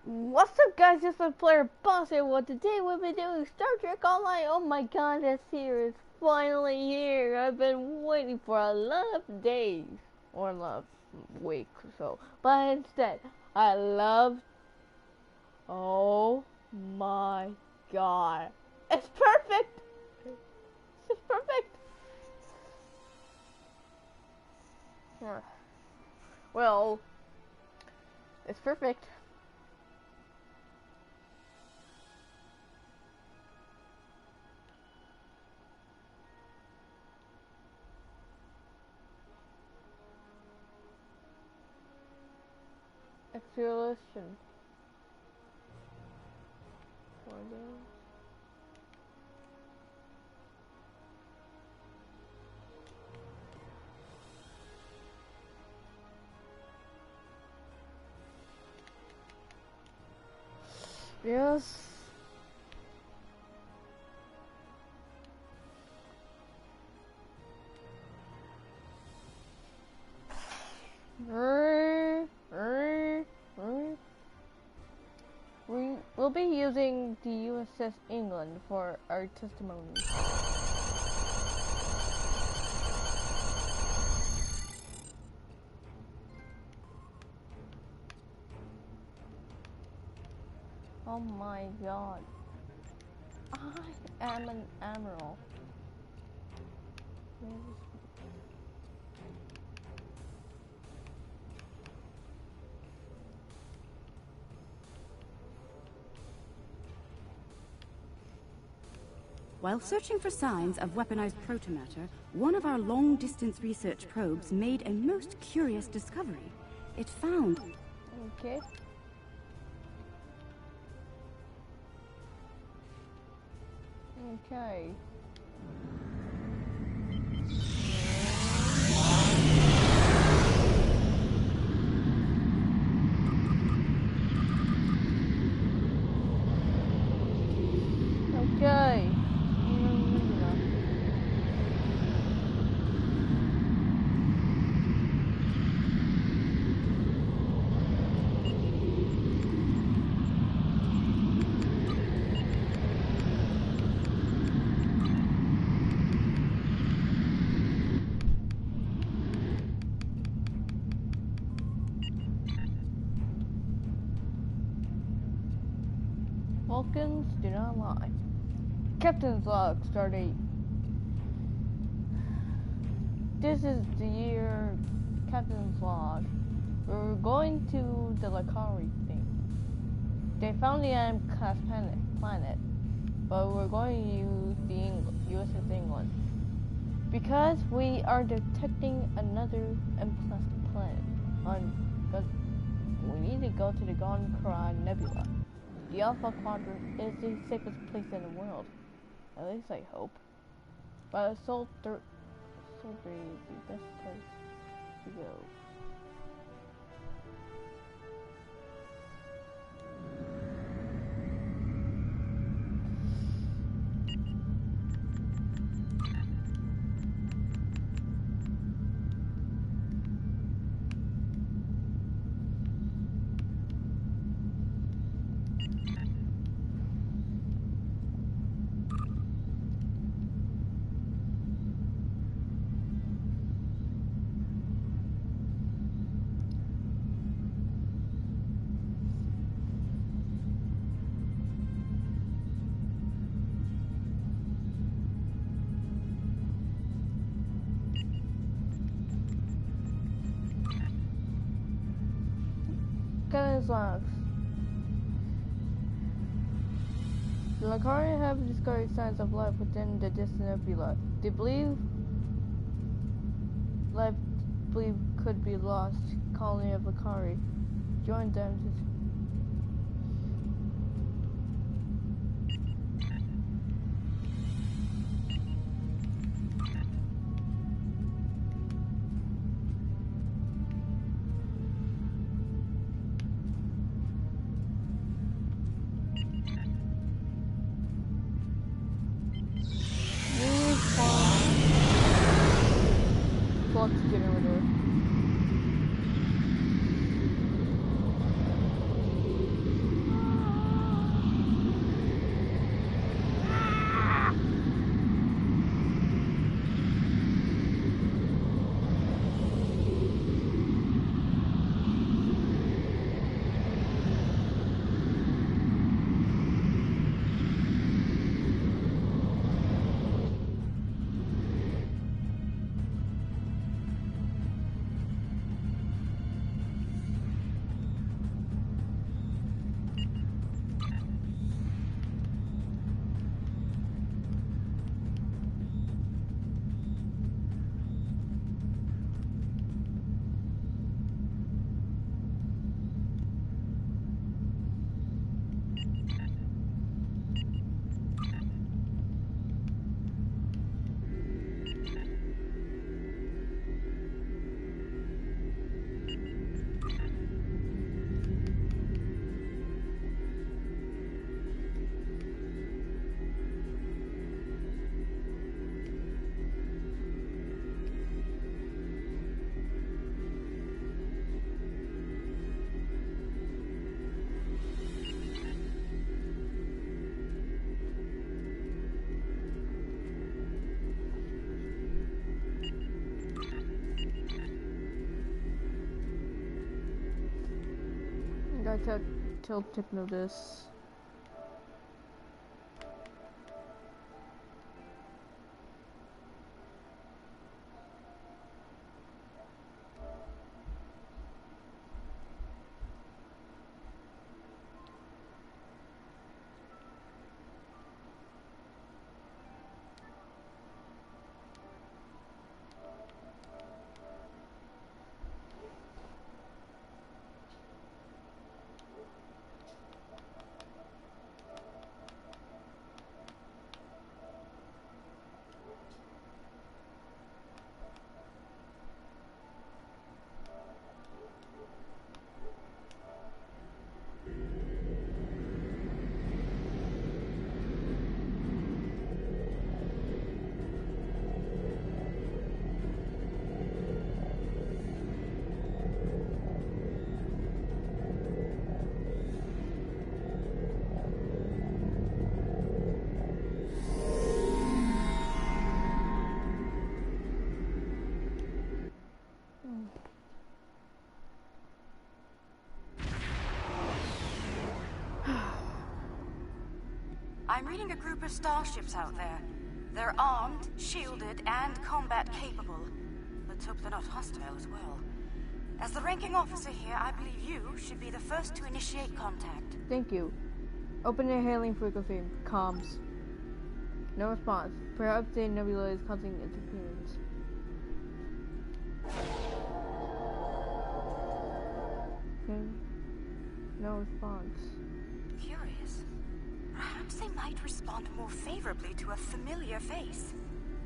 What's up, guys? It's my player Boss here. Well, today we'll be doing Star Trek Online. Oh my god, this series is finally here. I've been waiting for a lot of days or a lot of weeks or so. But instead, I love. Oh my god. It's perfect! It's perfect! Well, it's perfect. Acceleration. Yes. We'll be using the USS England for our testimony. Oh my god. I am an admiral. While searching for signs of weaponized protomatter, one of our long-distance research probes made a most curious discovery. It found... Okay. Okay. Okay. Vulcans do not lie. Captain's log, stardate. This is the year Captain's log. We're going to the Lakari thing. They found the M-class planet, but we're going to use the USS England because we are detecting another M-class planet. But we need to go to the Gon-Kra Nebula. The Alpha Quadrant is the safest place in the world. At least I hope. But Sol 3 is the best place to go. Captain's logs. The Lakari have discovered signs of life within the distant nebula. They believe life could be lost. Colony of Lakari. Join them to flux generator. Gotta take notice. I'm reading a group of starships out there. They're armed, shielded, and combat capable. Let's hope they're not hostile as well. As the ranking officer here, I believe you should be the first to initiate contact. Thank you. Open the hailing frequency. Comms. No response. Perhaps the nebula is causing interference. Okay. No response. Curious. Perhaps they might respond more favorably to a familiar face.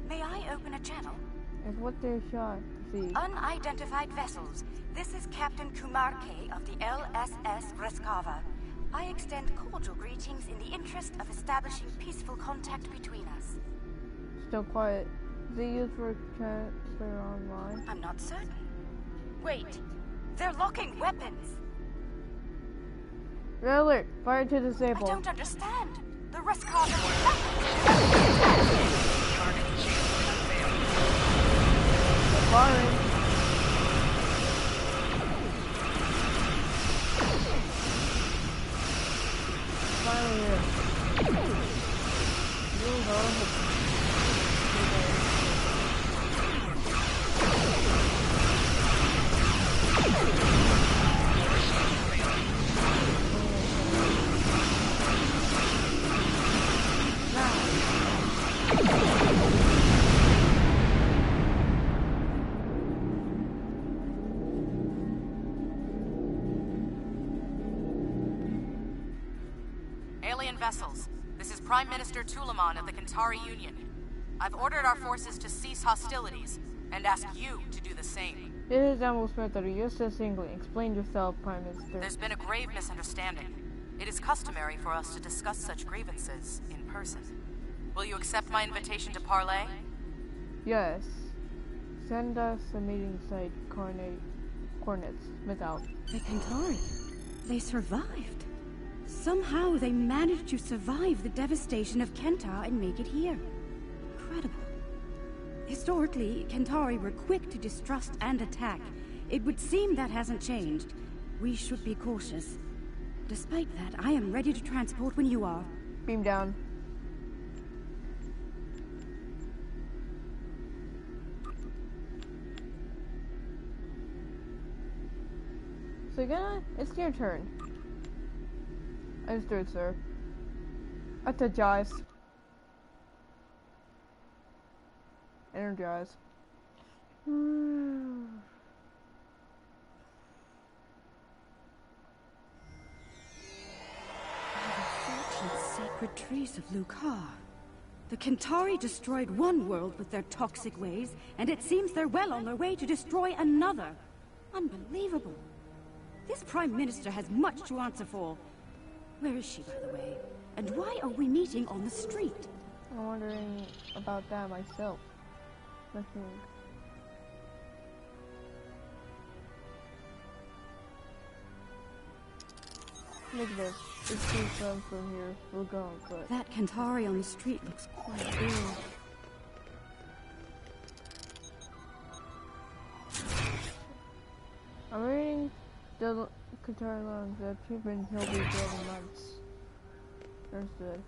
May I open a channel? It's what they shot to see. Unidentified vessels. This is Captain Kumar K. of the LSS Reskava. I extend cordial greetings in the interest of establishing peaceful contact between us. Still quiet. Is it used for transfer online? I'm not certain. Wait. They're locking weapons. Red alert! Fire to disable. I don't understand. The Reskava... Firing. Finally here. You'll go. Alien vessels, this is Prime Minister Tulaman of the Kantari Union. I've ordered our forces to cease hostilities, and ask you to do the same. This is Admiral Smith that you said singly. Explain yourself, Prime Minister. There's been a grave misunderstanding. It is customary for us to discuss such grievances in person. Will you accept my invitation to parley? Yes. Send us a meeting site coordinates. Smith out. The Kantari. They survived. Somehow they managed to survive the devastation of Kentar and make it here. Incredible. Historically, Kantari were quick to distrust and attack. It would seem that hasn't changed. We should be cautious. Despite that, I am ready to transport when you are. Beam down. So it's your turn. Understood, sir. Energize. Energize. Sacred trees of Lucar. The Kantari destroyed one world with their toxic ways, and it seems they're well on their way to destroy another. Unbelievable. This Prime Minister has much to answer for. Where is she, by the way? And why are we meeting on the street? I'm wondering about that myself. Let's think. Look at this. It's too fun from here. We're going, but... That Kantari on the street looks quite big. I'm reading the Katara learns that treatment he'll be dead in months. Understood.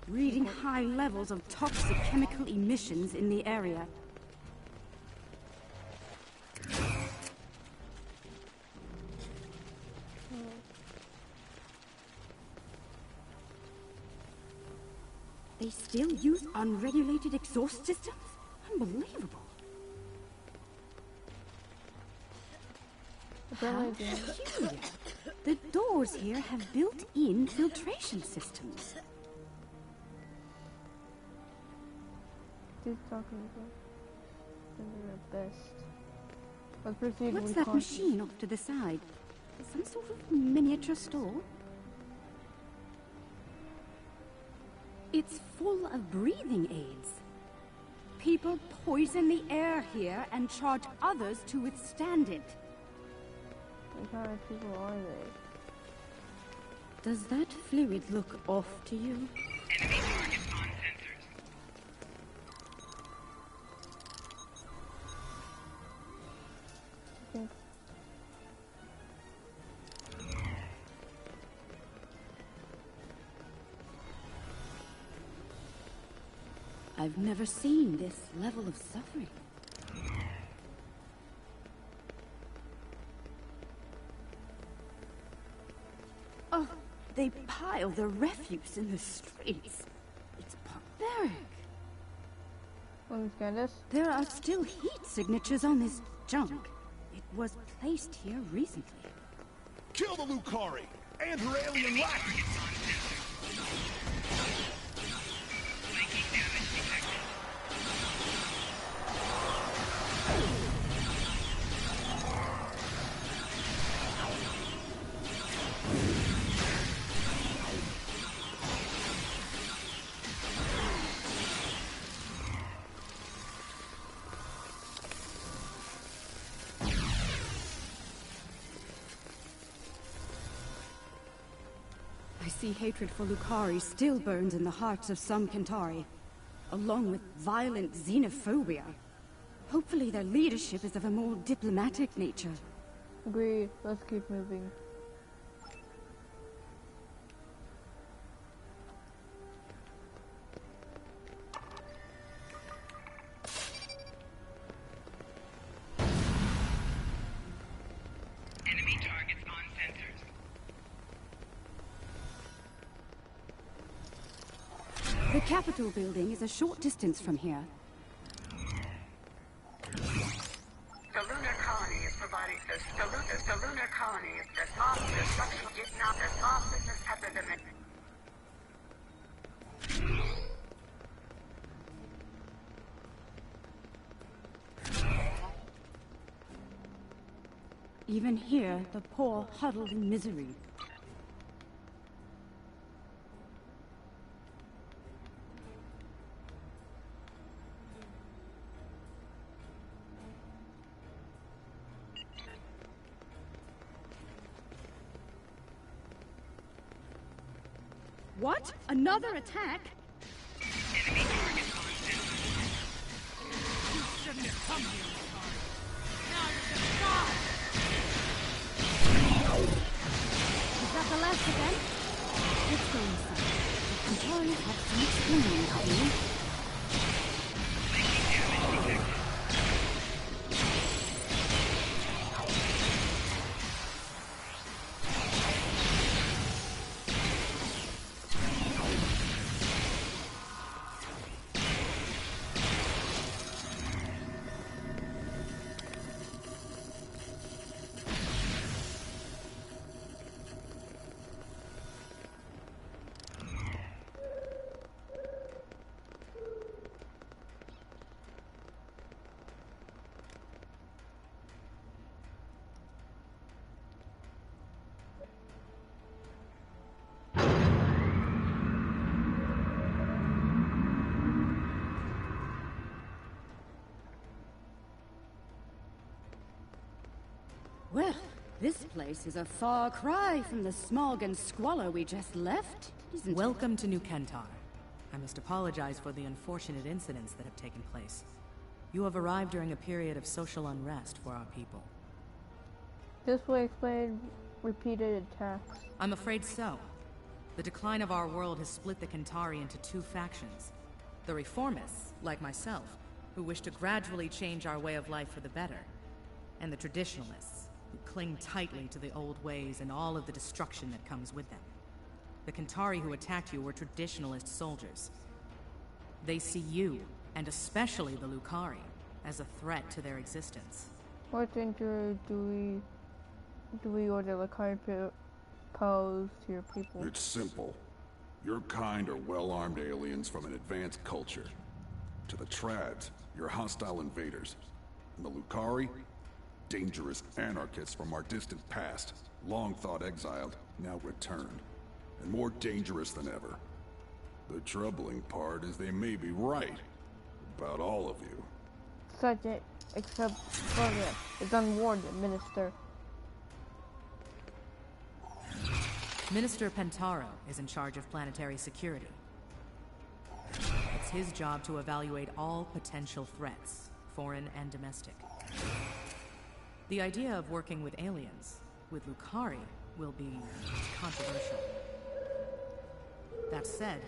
Reading high levels of toxic chemical emissions in the area. They still use unregulated exhaust systems? Unbelievable. How peculiar. The doors here have built-in filtration systems. He's talking about their best. Let's proceed. What's that machine off to the side? Some sort of miniature store? It's full of breathing aids. People poison the air here and charge others to withstand it. What kind of people are they? Does that fluid look off to you? Enemy targets on sensors. Okay. I've never seen this level of suffering. Oh, they pile the refuse in the streets. It's barbaric. Let me scan this. There are still heat signatures on this junk. It was placed here recently. Kill the Lucari and her alien lackey! Making damage detected. I see hatred for Lucari still burns in the hearts of some Kentari, along with violent xenophobia. Hopefully their leadership is of a more diplomatic nature. Agreed. Let's keep moving. Enemy targets on sensors. The Capitol building is a short distance from here. The lunar colony is providing the lunar colony is the small destruction did not the small business epidemic. Even here, the poor huddled in misery. What? Another attack? Enemy targets on sensors. You shouldn't have come here, Lucari. Now you're gonna die! Is that the last event? Let's go inside. The Kentari have some explaining to do. Making damage detected. Well, this place is a far cry from the smog and squalor we just left, isn't it? Welcome to New Kentar. I must apologize for the unfortunate incidents that have taken place. You have arrived during a period of social unrest for our people. This will explain repeated attacks. I'm afraid so. The decline of our world has split the Kentari into two factions. The reformists, like myself, who wish to gradually change our way of life for the better. And the traditionalists, who cling tightly to the old ways and all of the destruction that comes with them. The Kentari who attacked you were traditionalist soldiers. They see you, and especially the Lucari, as a threat to their existence. What danger do we or the Lucari pose to your people? It's simple. Your kind are well-armed aliens from an advanced culture. To the Trads, you're hostile invaders. And the Lucari? Dangerous anarchists from our distant past, long thought exiled, now returned. And more dangerous than ever. The troubling part is they may be right about all of you. Such it, except Sonia is unwarranted, Minister. Minister Pentaro is in charge of planetary security. It's his job to evaluate all potential threats, foreign and domestic. The idea of working with aliens, with Lucari, will be controversial. That said,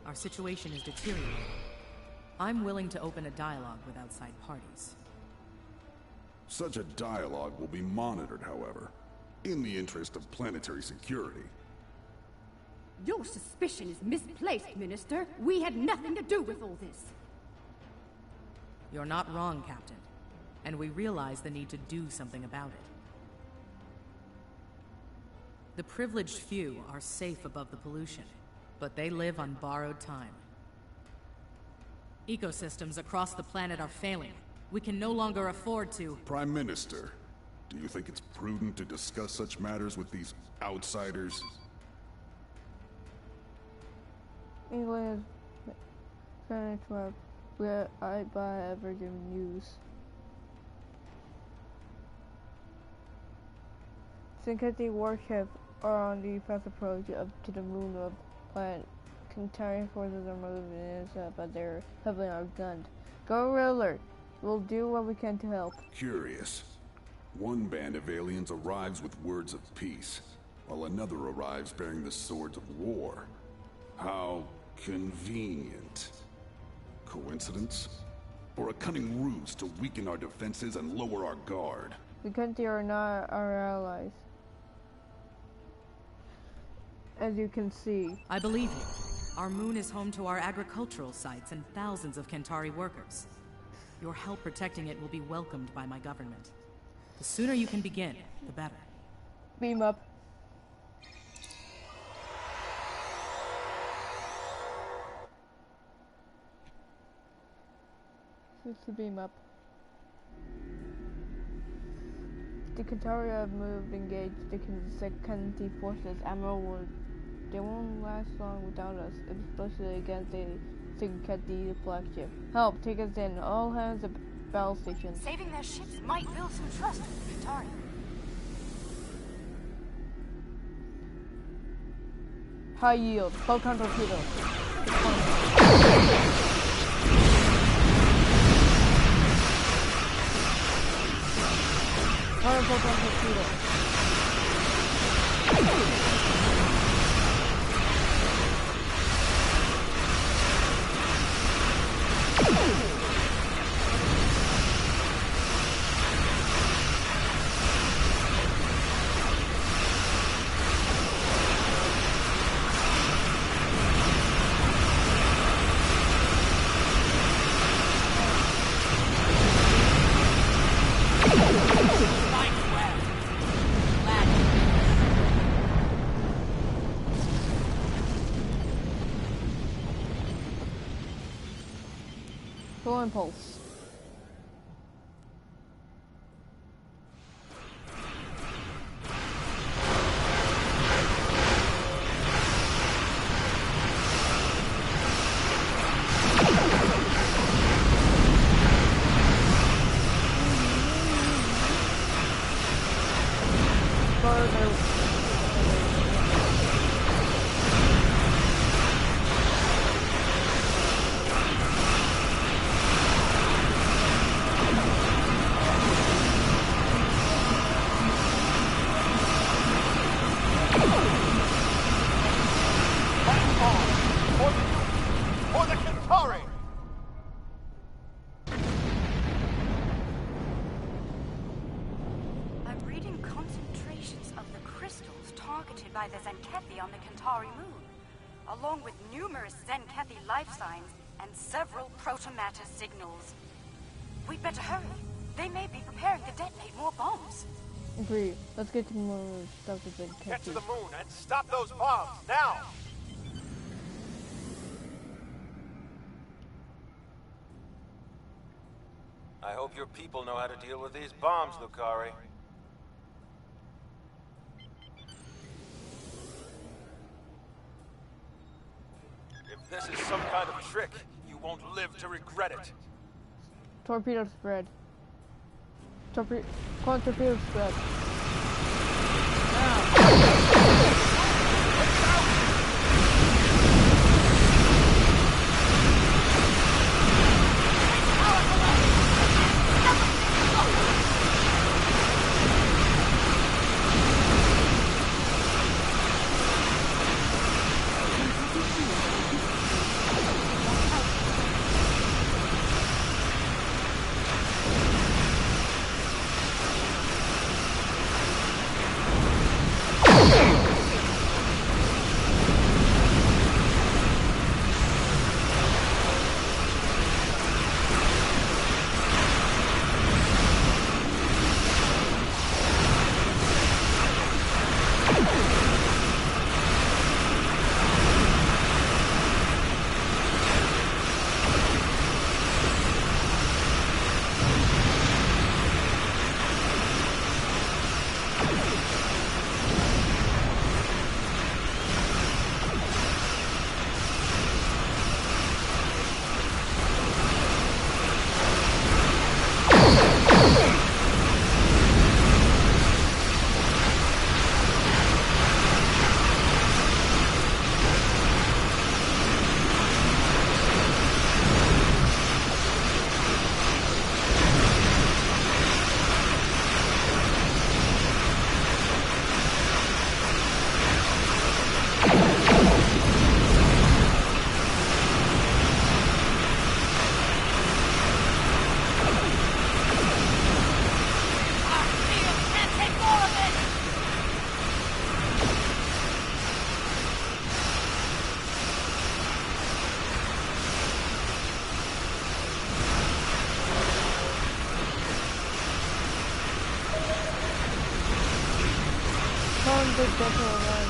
our situation is deteriorating. I'm willing to open a dialogue with outside parties. Such a dialogue will be monitored, however, in the interest of planetary security. Your suspicion is misplaced, Minister. We had nothing to do with all this. You're not wrong, Captain. And we realize the need to do something about it. The privileged few are safe above the pollution, but they live on borrowed time. Ecosystems across the planet are failing. We can no longer afford to... Prime Minister, do you think it's prudent to discuss such matters with these outsiders? England is trying to interrupt where I buy ever given news. Synthetic warships are on the fast approach up to the moon of planet. Kentari forces are moving in, but they're heavily outgunned. Go alert! We'll do what we can to help. Curious. One band of aliens arrives with words of peace, while another arrives bearing the swords of war. How convenient. Coincidence? Or a cunning ruse to weaken our defenses and lower our guard? The country are not our allies. As you can see. I believe you. Our moon is home to our agricultural sites and thousands of Kentari workers. Your help protecting it will be welcomed by my government. The sooner you can begin, the better. Beam up. Switch to beam up. The Kentari have moved, engaged the Kanti forces. Admiral, they won't last long without us, especially against the Kanti flagship. Help, take us in. All hands at battle station. Saving their ships might build some trust with the Qatari. High yield. Photon torpedo. Fire photon torpedo. Full impulse. targeted by the Zenkethi on the Kentari moon, along with numerous Zenkethi life signs and several protomatter signals. We'd better hurry. They may be preparing to detonate more bombs. Agree. Let's get to the moon and stuff with the Get to Kethi. the moon and stop those bombs, now! I hope your people know how to deal with these bombs, Lucari. If this is some kind of trick, you won't live to regret it. Torpedo spread. Torpedo spread. Big definitely run.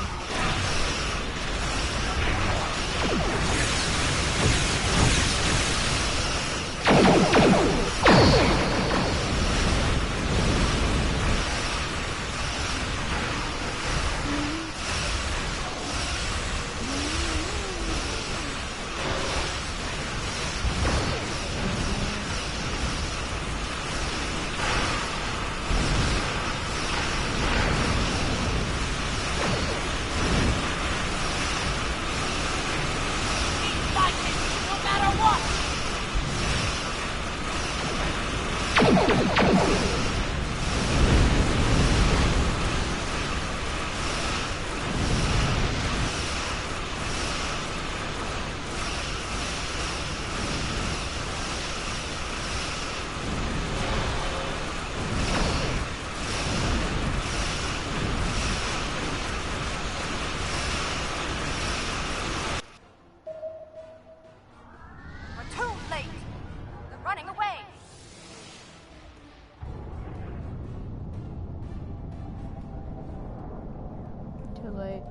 Too late.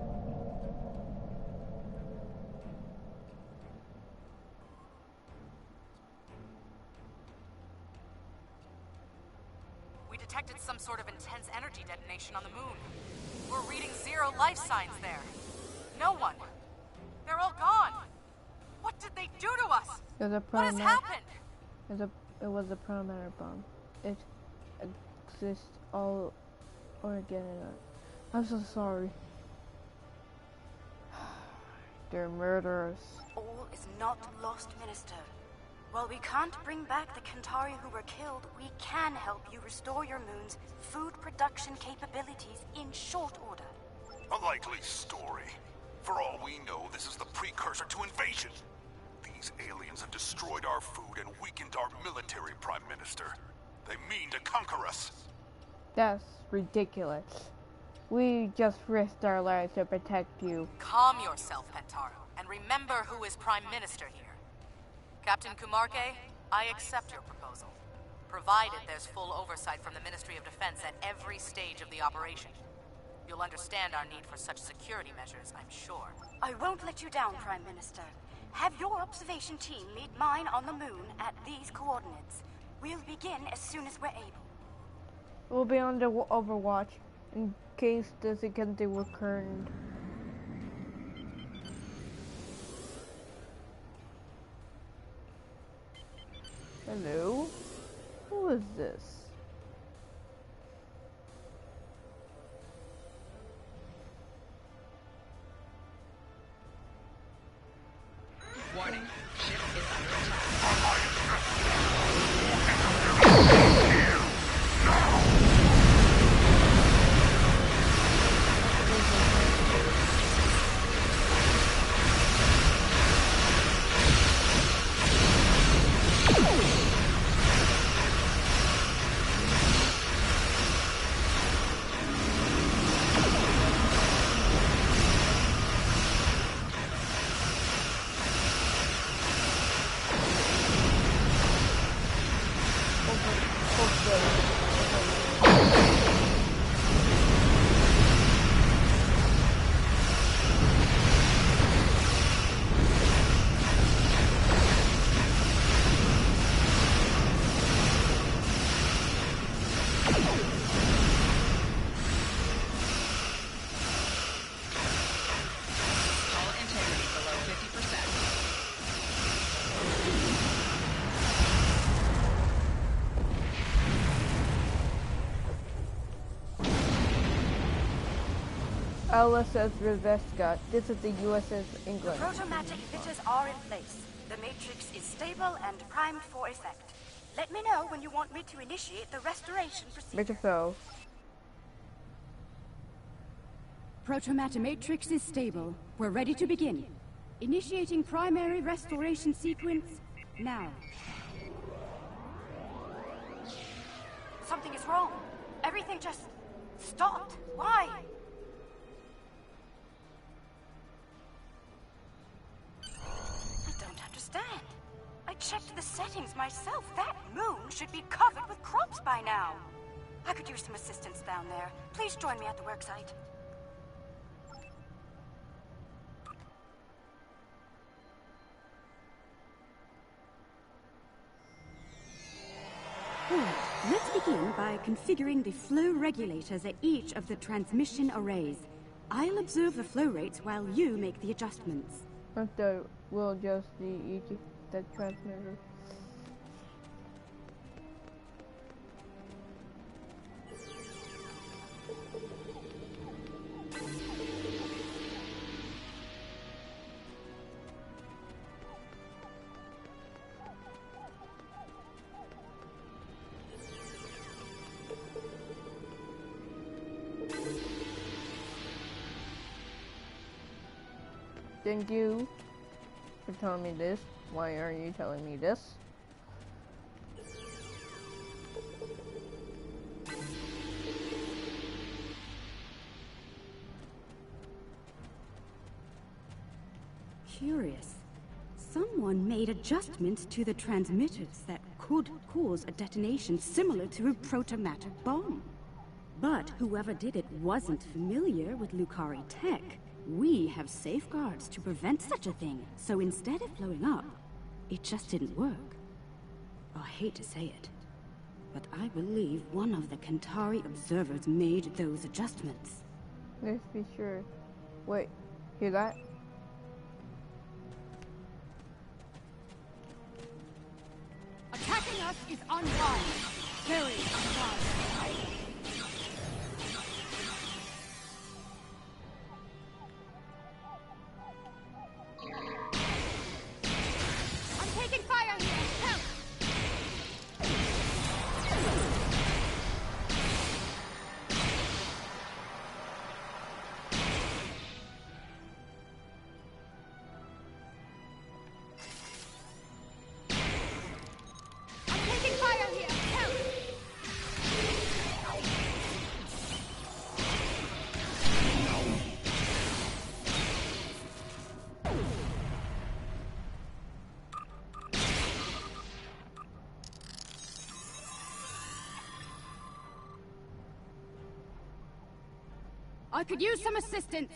We detected some sort of intense energy detonation on the moon. We're reading 0 life signs there. No one. They're all gone. What did they do to us? There's a What has happened? It was a promatter bomb. It exists all over again. I'm so sorry. They're murderers. All is not lost, Minister. While we can't bring back the Kentari who were killed, we can help you restore your moon's food production capabilities in short order. A likely story. For all we know, this is the precursor to invasion. These aliens have destroyed our food and weakened our military, Prime Minister. They mean to conquer us. That's ridiculous. We just risked our lives to protect you. Calm yourself, Pentaro, and remember who is Prime Minister here. Captain Kumarke, I accept your proposal, provided there's full oversight from the Ministry of Defense at every stage of the operation. You'll understand our need for such security measures, I'm sure. I won't let you down, Prime Minister. Have your observation team meet mine on the moon at these coordinates. We'll begin as soon as we're able. We'll be on the overwatch in case this again they recurred. Hello? Who is this? Warning. Ship is under attack. Hull integrity below 50%. LSS Revesca. This is the USS The England. protomatic fitters are in place. The matrix is stable and primed for effect. Let me know when you want me to initiate the restoration procedure. Mr. Phil. Protomatter matrix is stable. We're ready to begin. Initiating primary restoration sequence now. Something is wrong. Everything just stopped. Why? I don't understand. I checked the settings myself. That moon should be covered with crops by now. I could use some assistance down there. Please join me at the worksite. Let's begin by configuring the flow regulators at each of the transmission arrays. I'll observe the flow rates while you make the adjustments. After we'll adjust the transmitter. Thank you for telling me this. Why are you telling me this? Curious. Someone made adjustments to the transmitters that could cause a detonation similar to a protomatter bomb. But whoever did it wasn't familiar with Lucari tech. We have safeguards to prevent such a thing, so instead of blowing up, it just didn't work. I hate to say it, but I believe one of the Kantari observers made those adjustments. Let's be sure. Wait, hear that? Attacking us is unwise. Very unwise. I'm taking fire here. Help! I'm taking fire here. Help! I could use some assistance.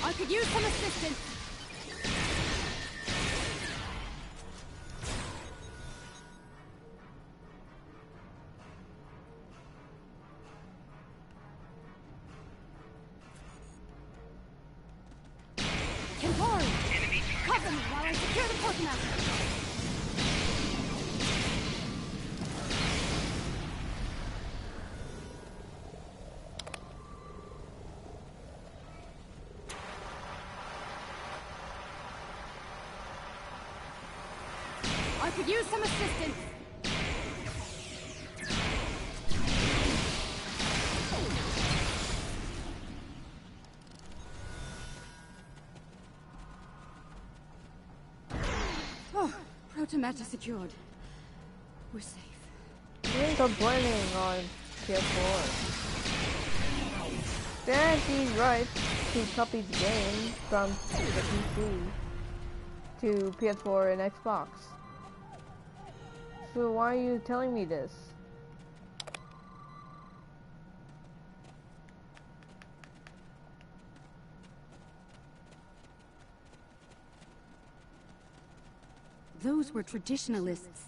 I could use some assistance. Kentari! Cover me while I secure the quartermaster! I could use some assistance. Oh, Protomata secured. We're safe. You're complaining on PS4. Guaranteed rights to copy the game from the PC to PS4 and Xbox. So why are you telling me this? Those were traditionalists.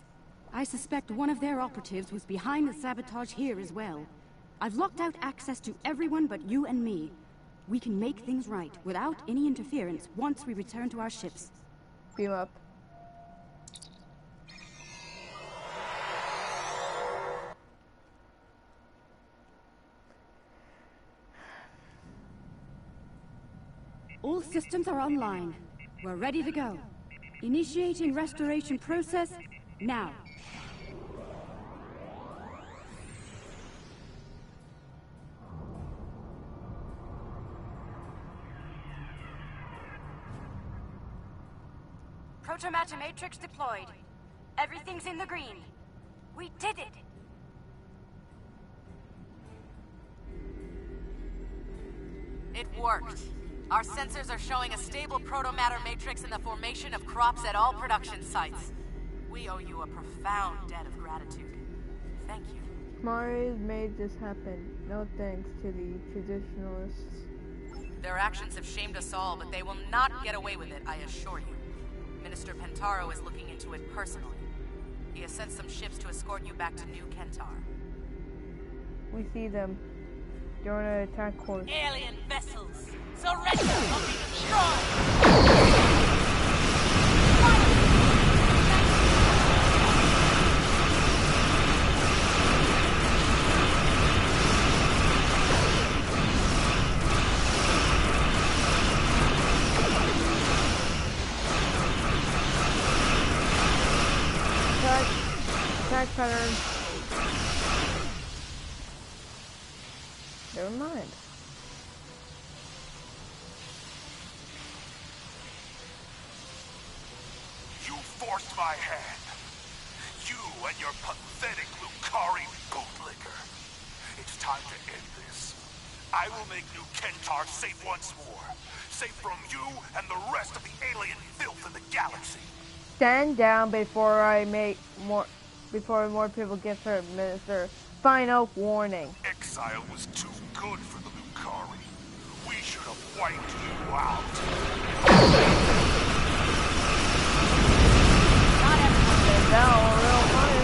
I suspect one of their operatives was behind the sabotage here as well. I've locked out access to everyone but you and me. We can make things right without any interference once we return to our ships. Beam up. All systems are online. We're ready to go. Initiating restoration process now. Protomata matrix deployed. Everything's in the green. We did it! It worked. Our sensors are showing a stable protomatter matrix in the formation of crops at all production sites. We owe you a profound debt of gratitude. Thank you. Mari made this happen. No thanks to the traditionalists. Their actions have shamed us all, but they will not get away with it, I assure you. Minister Pentaro is looking into it personally. He has sent some ships to escort you back to New Kentar. We see them. They're on an attack course. Alien vessels! Surrender or be destroyed! Attack pattern. Never mind. You forced my hand. You and your pathetic Lucari bootlicker. It's time to end this. I will make New Kentar safe once more. Safe from you and the rest of the alien filth in the galaxy. Stand down before more people get hurt, Minister. Final warning. Exile was too good for the Lucari. We should have wiped you out. Not everyone is down real money.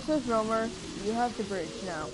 This is Romer. You have the bridge now.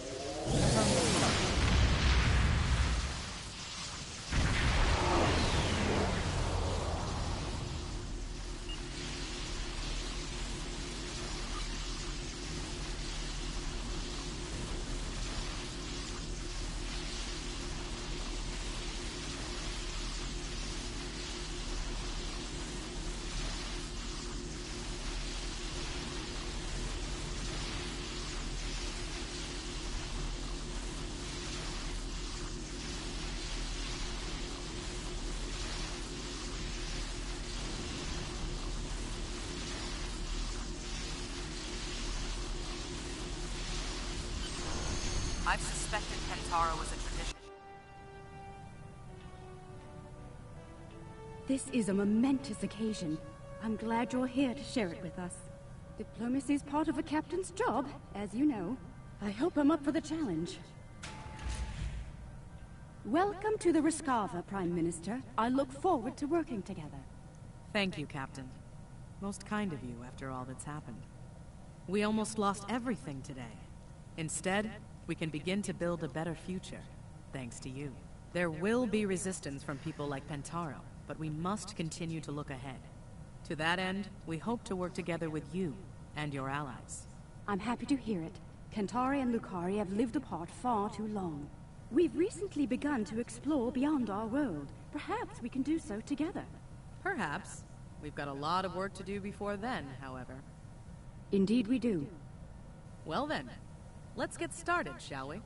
I've suspected Kentaro was a tradition. This is a momentous occasion. I'm glad you're here to share it with us. Diplomacy is part of a captain's job, as you know. I hope I'm up for the challenge. Welcome to the Riskava, Prime Minister. I look forward to working together. Thank you, Captain. Most kind of you after all that's happened. We almost lost everything today. Instead, we can begin to build a better future, thanks to you. There will be resistance from people like Pentaro, but we must continue to look ahead. To that end, we hope to work together with you and your allies. I'm happy to hear it. Kentari and Lucari have lived apart far too long. We've recently begun to explore beyond our world. Perhaps we can do so together. Perhaps. We've got a lot of work to do before then, however. Indeed we do. Well then, let's get started, shall we?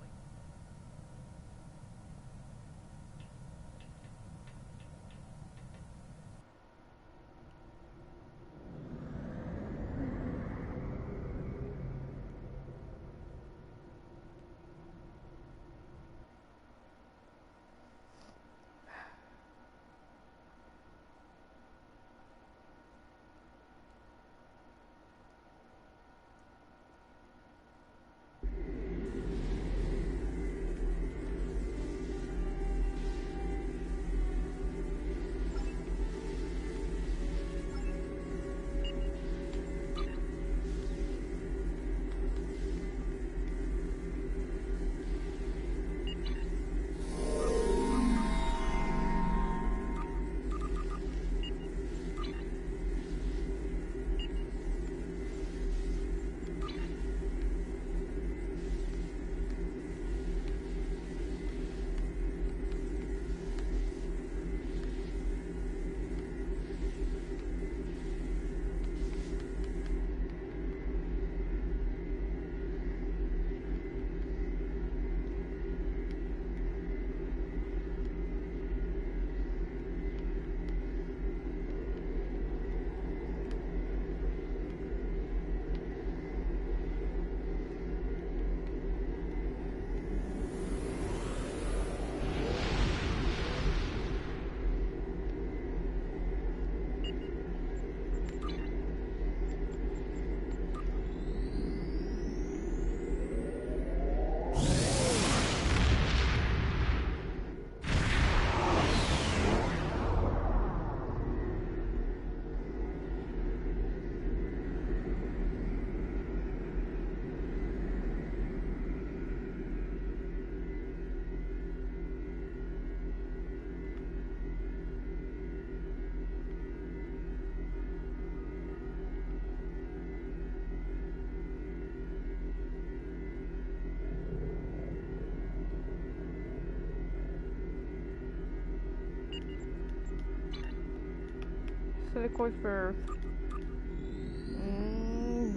So the course first.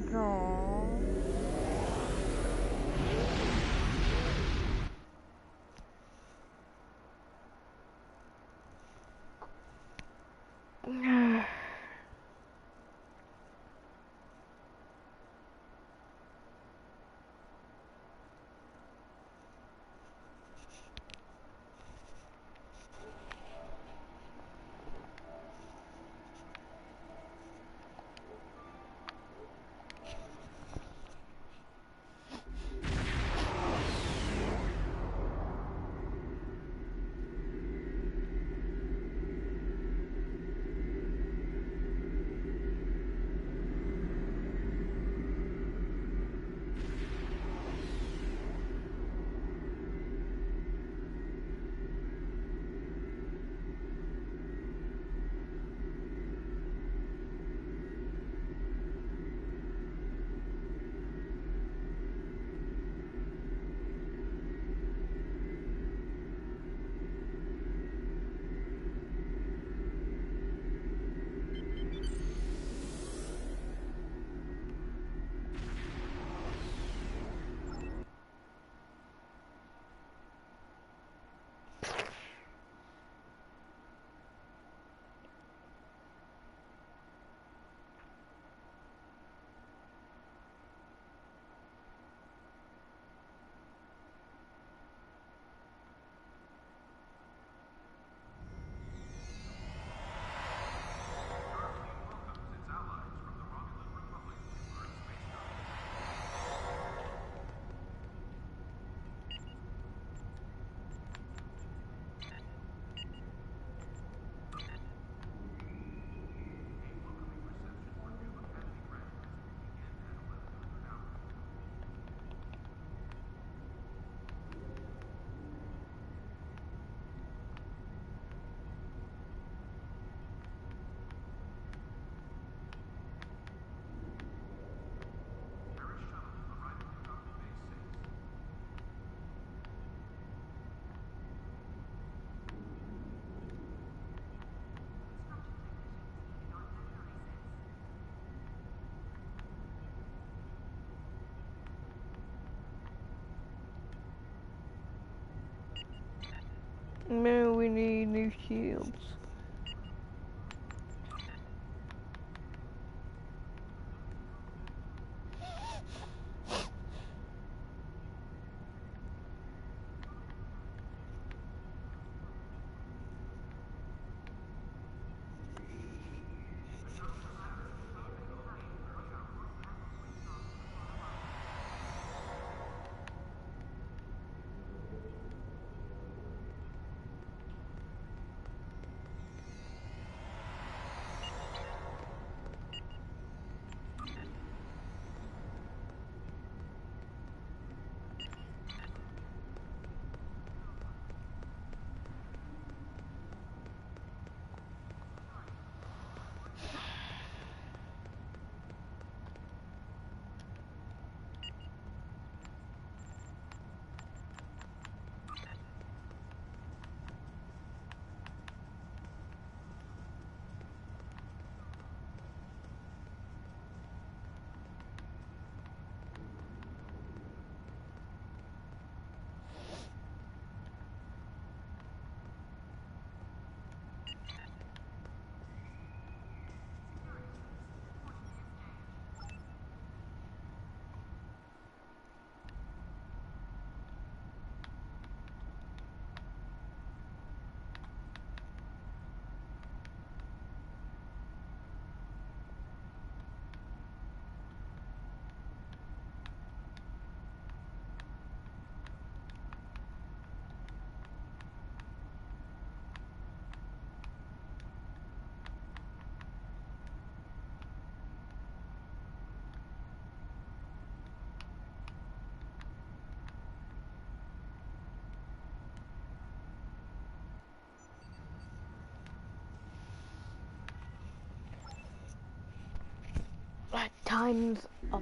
Draw. Man, we need new shields. Time's up.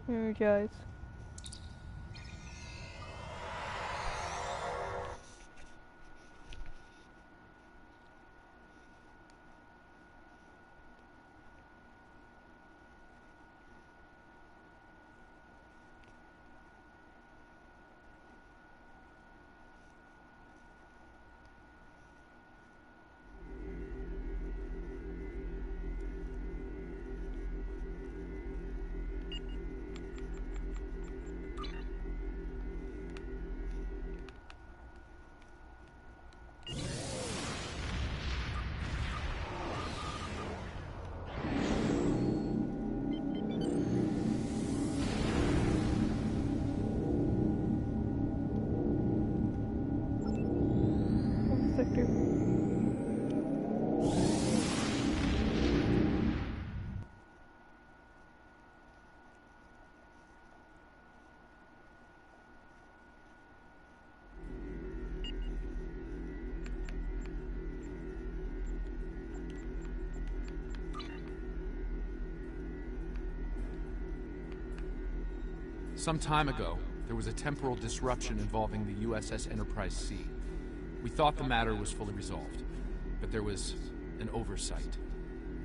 Here, guys. Sector. Some time ago, there was a temporal disruption involving the USS Enterprise C. We thought the matter was fully resolved, but there was an oversight.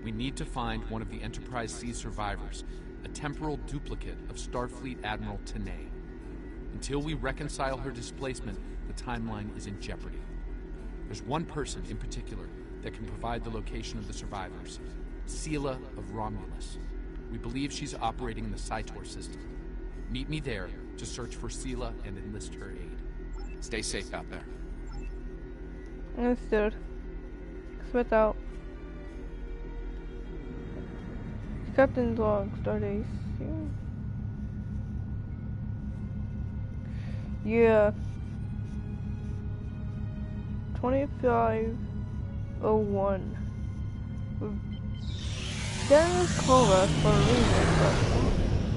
We need to find one of the Enterprise C survivors, a temporal duplicate of Starfleet Admiral Tanay. Until we reconcile her displacement, the timeline is in jeopardy. There's one person in particular that can provide the location of the survivors, Sela of Romulus. We believe she's operating in the Cytor system. Meet me there to search for Sela and enlist her aid. Stay safe out there. Understood. Spit out. Captain's log, Stardate. Yeah. 2501. Dennis called us for a reason, but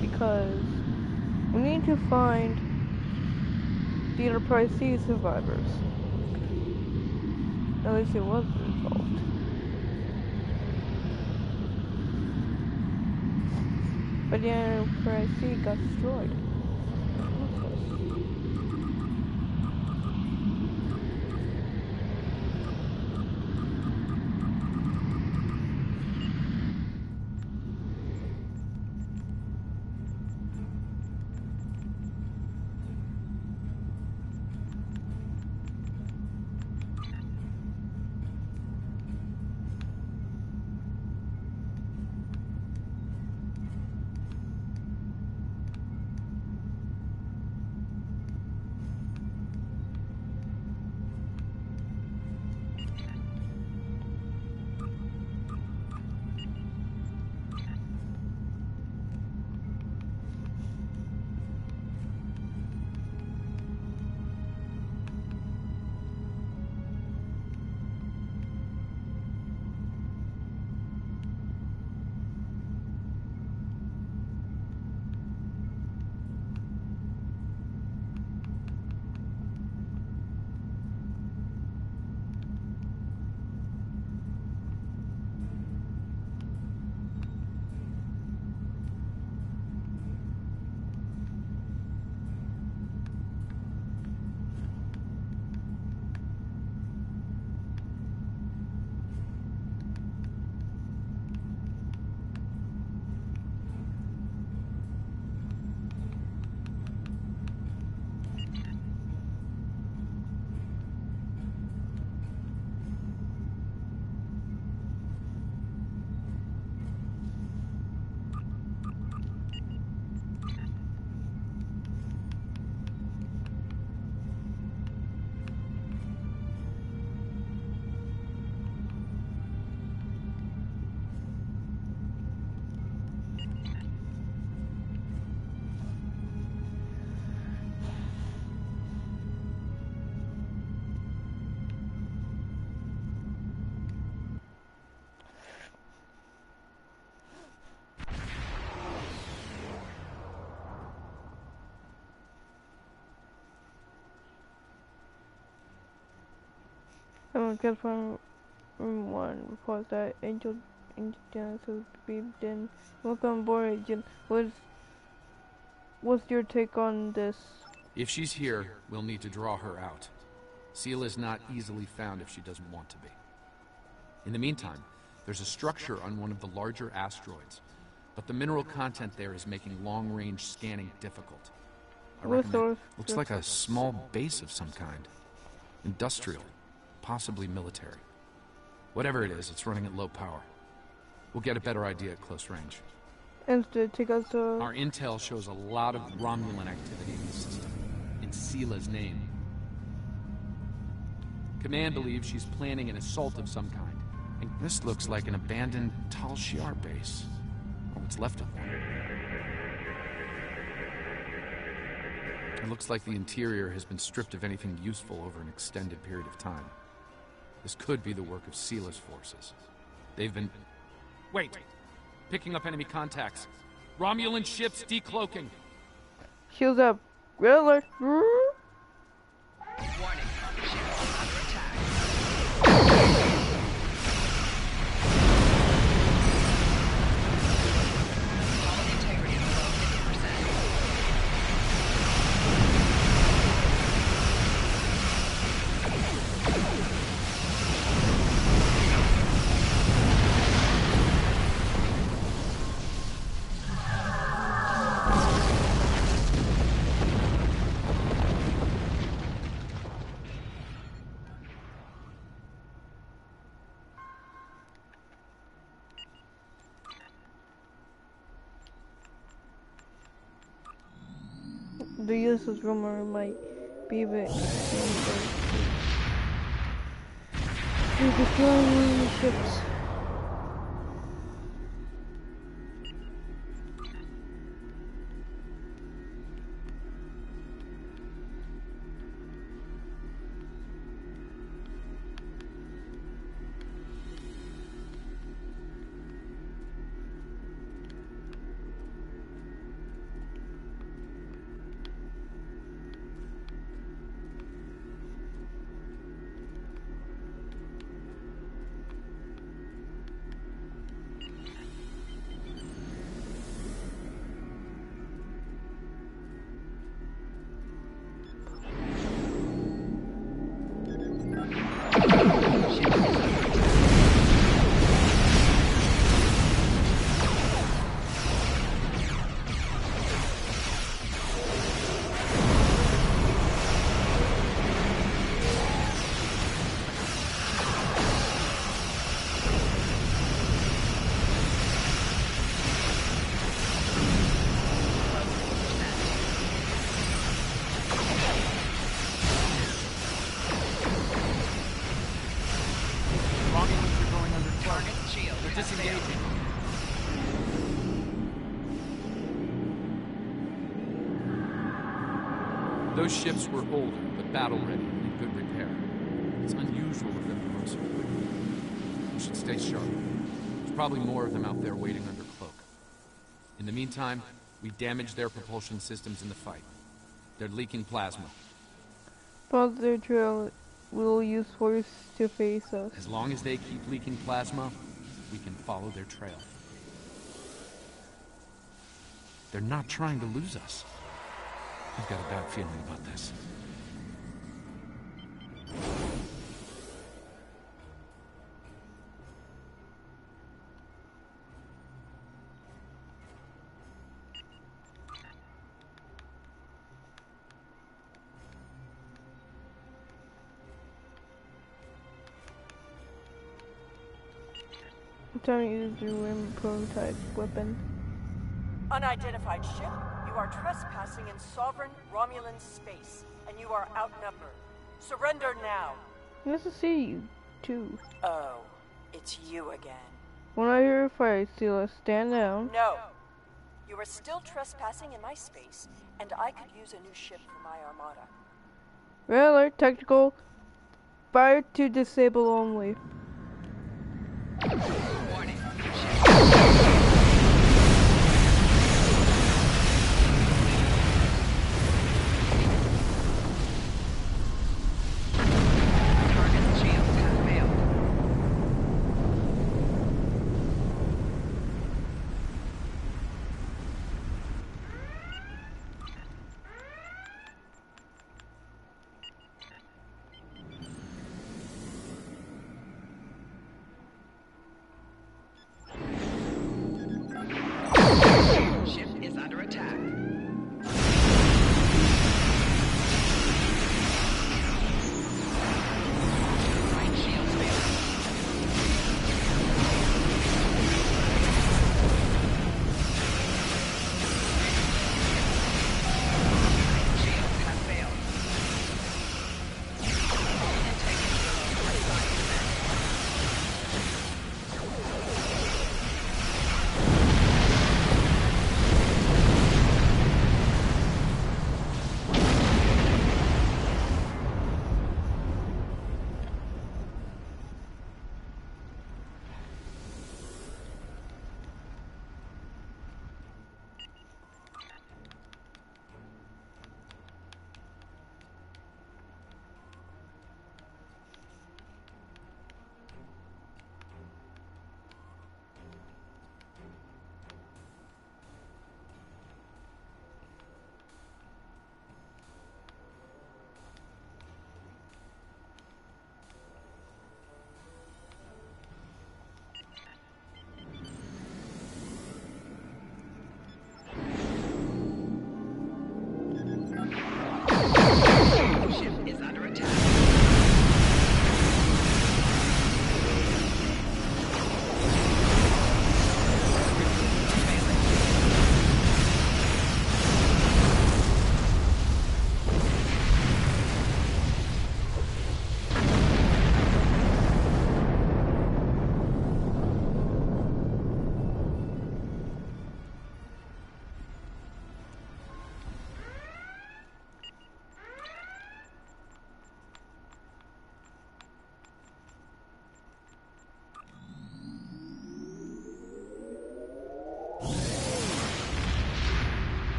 because we need to find the Enterprise C survivors. At least it was resolved. But the Enterprise C got destroyed. Someone kept from room 1 reports that Angel Genesis beamed in. Welcome aboard, Agent. Was What's your take on this? If she's here, we'll need to draw her out. Seela's not easily found if she doesn't want to be. In the meantime, there's a structure on one of the larger asteroids, but the mineral content there is making long-range scanning difficult. I reckon it looks like a small base of some kind. Industrial, possibly military. Whatever it is, it's running at low power. We'll get a better idea at close range. And to take us to... Our intel shows a lot of Romulan activity in the system, in Seela's name. Command believes she's planning an assault of some kind, and this looks like an abandoned Tal Shiar base, or what's left of one. It looks like the interior has been stripped of anything useful over an extended period of time. This could be the work of Seela's forces. They've been... Wait! Picking up enemy contacts. Romulan ships decloaking. Shields up. Red alert. Warning. Ships under attack. Hull integrity below 50%. The USS rumor might be a bit... We're destroying the ships. Those ships were older, but battle-ready and in good repair. It's unusual of them to run so quickly. We should stay sharp. There's probably more of them out there waiting under cloak. In the meantime, we damage their propulsion systems in the fight. They're leaking plasma. Follow their trail. We'll use force to face us. As long as they keep leaking plasma, we can follow their trail. They're not trying to lose us. I've got a bad feeling about this. I'm telling you to do a prototype weapon. Unidentified ship, you are trespassing in sovereign Romulan space, and you are outnumbered. Surrender now. Nice to see you, too. Oh, it's you again. When I hear a fight, Seela, stand down. No. You are still trespassing in my space, and I could use a new ship for my armada. Red alert, tactical. Fire to disable only. Warning. Target's shields have failed.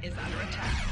is under attack.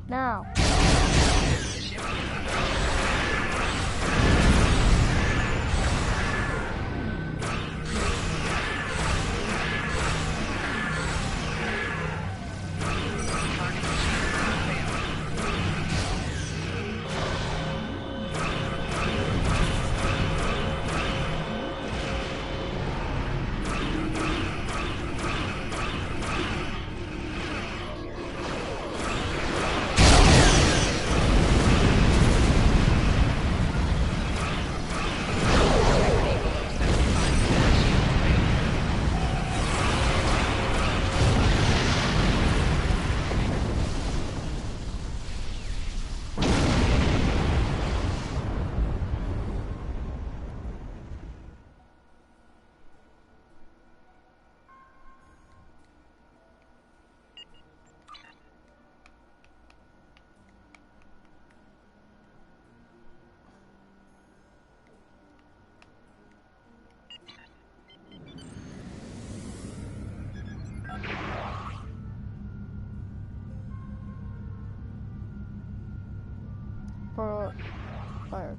Now. Fired.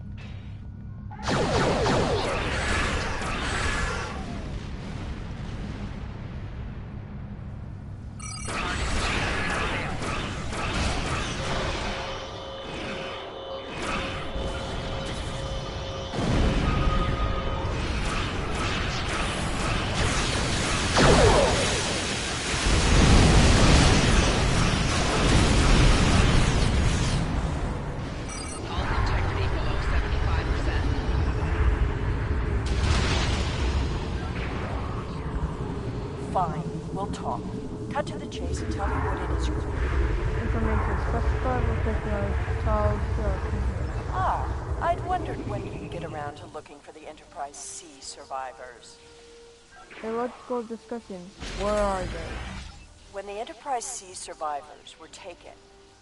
Fine, we'll talk. Cut to the chase and tell me what it is you're doing. Information specified with technology child computer. Ah, I'd wondered when you'd get around to looking for the Enterprise C survivors. Hey, let's go discussion. Where are they? When the Enterprise C survivors were taken,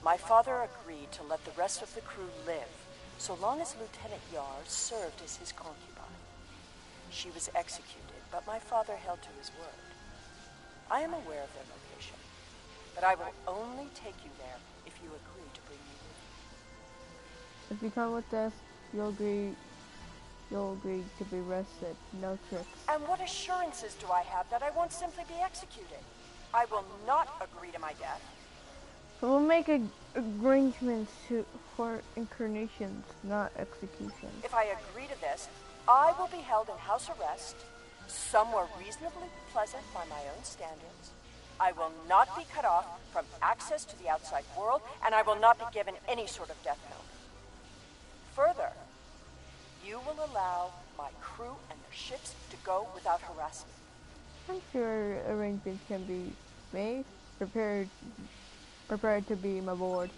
my father agreed to let the rest of the crew live, so long as Lieutenant Yar served as his concubine. She was executed, but my father held to his word. I am aware of their location, but I will only take you there if you agree to bring me with you. If you come with us, you'll agree to be rested. No tricks. And what assurances do I have that I won't simply be executed? I will not agree to my death. We'll make arrangements for incarnations, not executions. If I agree to this, I will be held in house arrest, somewhere reasonably pleasant by my own standards. I will not be cut off from access to the outside world, and I will not be given any sort of death penalty. Further, you will allow my crew and their ships to go without harassment. I'm sure arrangements can be made. Prepared to be my board.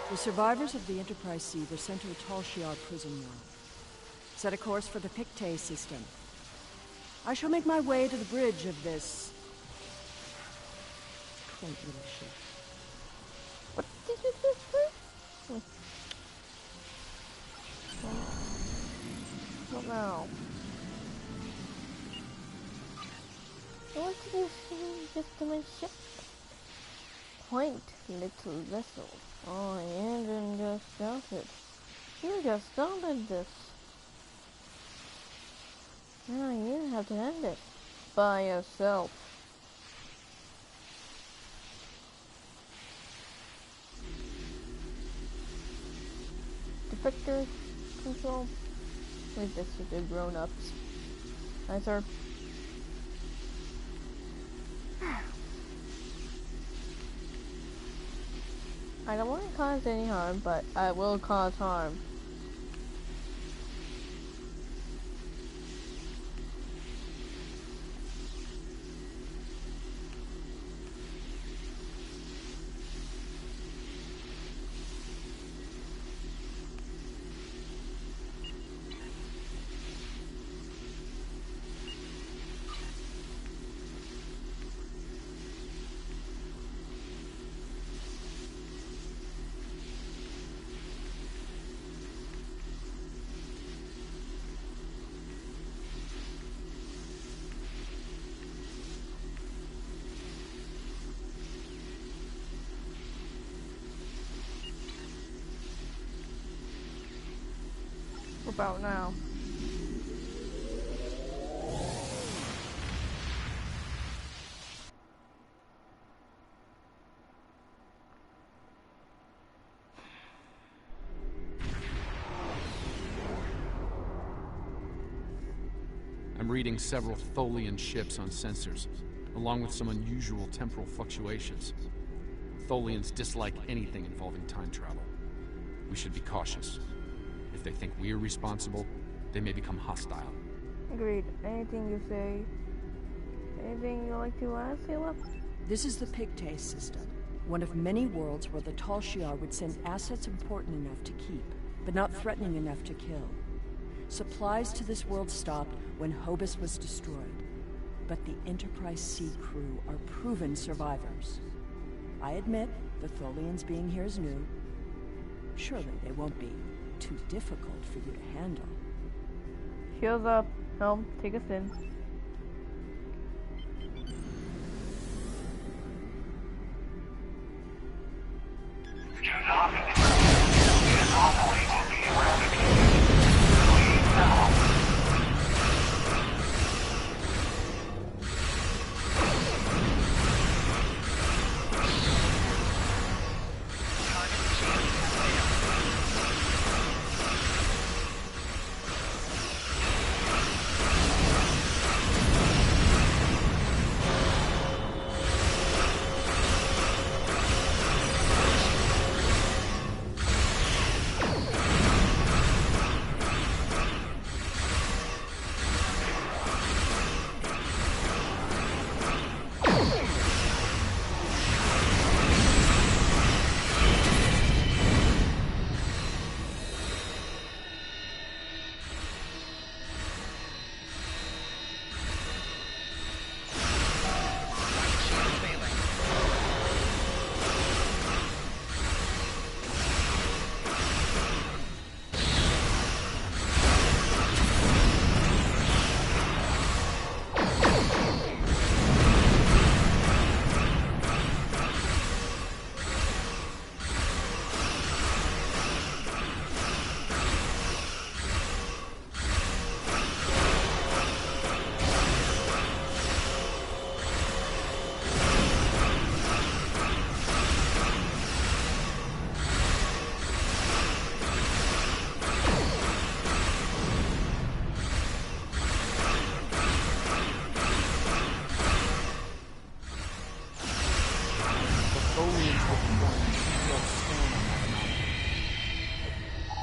The survivors of the Enterprise C were sent to a Tal Shiar prison world. Set a course for the Pictet system. I shall make my way to the bridge of this quaint little ship. What did you just say? What now? What did you say just to my ship? Quaint little vessel. Oh, the engine just started. You just started this. Now you have to end it. By yourself. vector control. Leave this to the grown-ups. Hi, sir. I don't want to cause any harm, but I will cause harm. About now. I'm reading several Tholian ships on sensors, along with some unusual temporal fluctuations. Tholians dislike anything involving time travel. We should be cautious. If they think we're responsible, they may become hostile. Agreed. Anything you say? Anything you like to ask, Caleb? This is the Pictet system, one of many worlds where the Tal Shiar would send assets important enough to keep, but not threatening enough to kill. Supplies to this world stopped when Hobus was destroyed, but the Enterprise C crew are proven survivors. I admit the Tholians being here is new. Surely they won't be too difficult for you to handle. Shields up. Helm, take us in.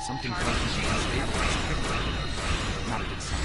Something tells me she can stabilize quickly. Not a good sign.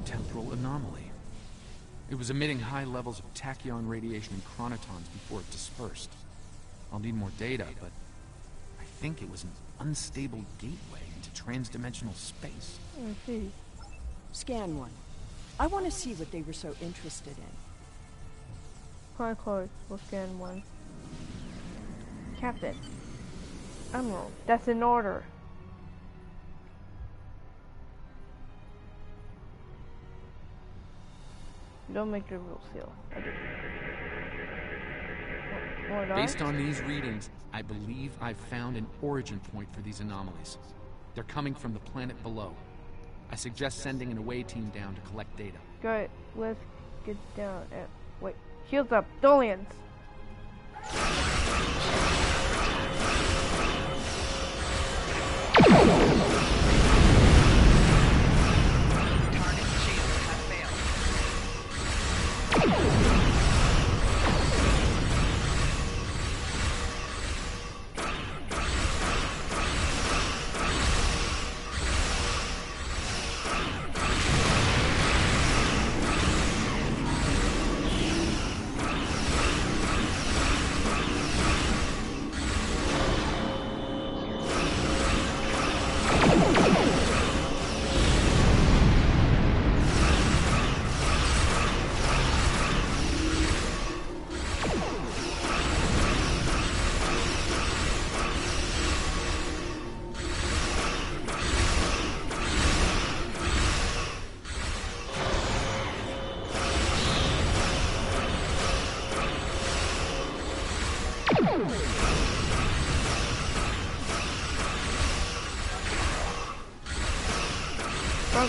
temporal anomaly. It was emitting high levels of tachyon radiation and chronotons before it dispersed. I'll need more data, but I think it was an unstable gateway into transdimensional space. I see. Scan one. I want to see what they were so interested in. Chronicles will scan one. Captain. Admiral, that's in order. You don't make the rules, Seal. I do. More dark? Based on these readings, I believe I've found an origin point for these anomalies. They're coming from the planet below. I suggest sending an away team down to collect data. Good. Let's get down and wait. Shields up, Dolians.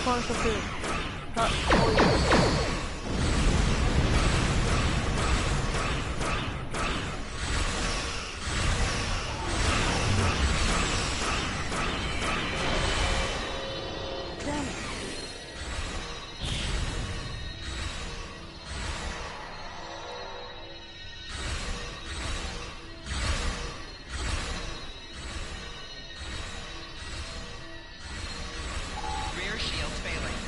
Front for food. Rear shield failing.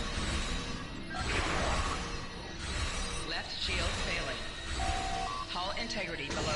Left shield failing. Hull integrity below 50%.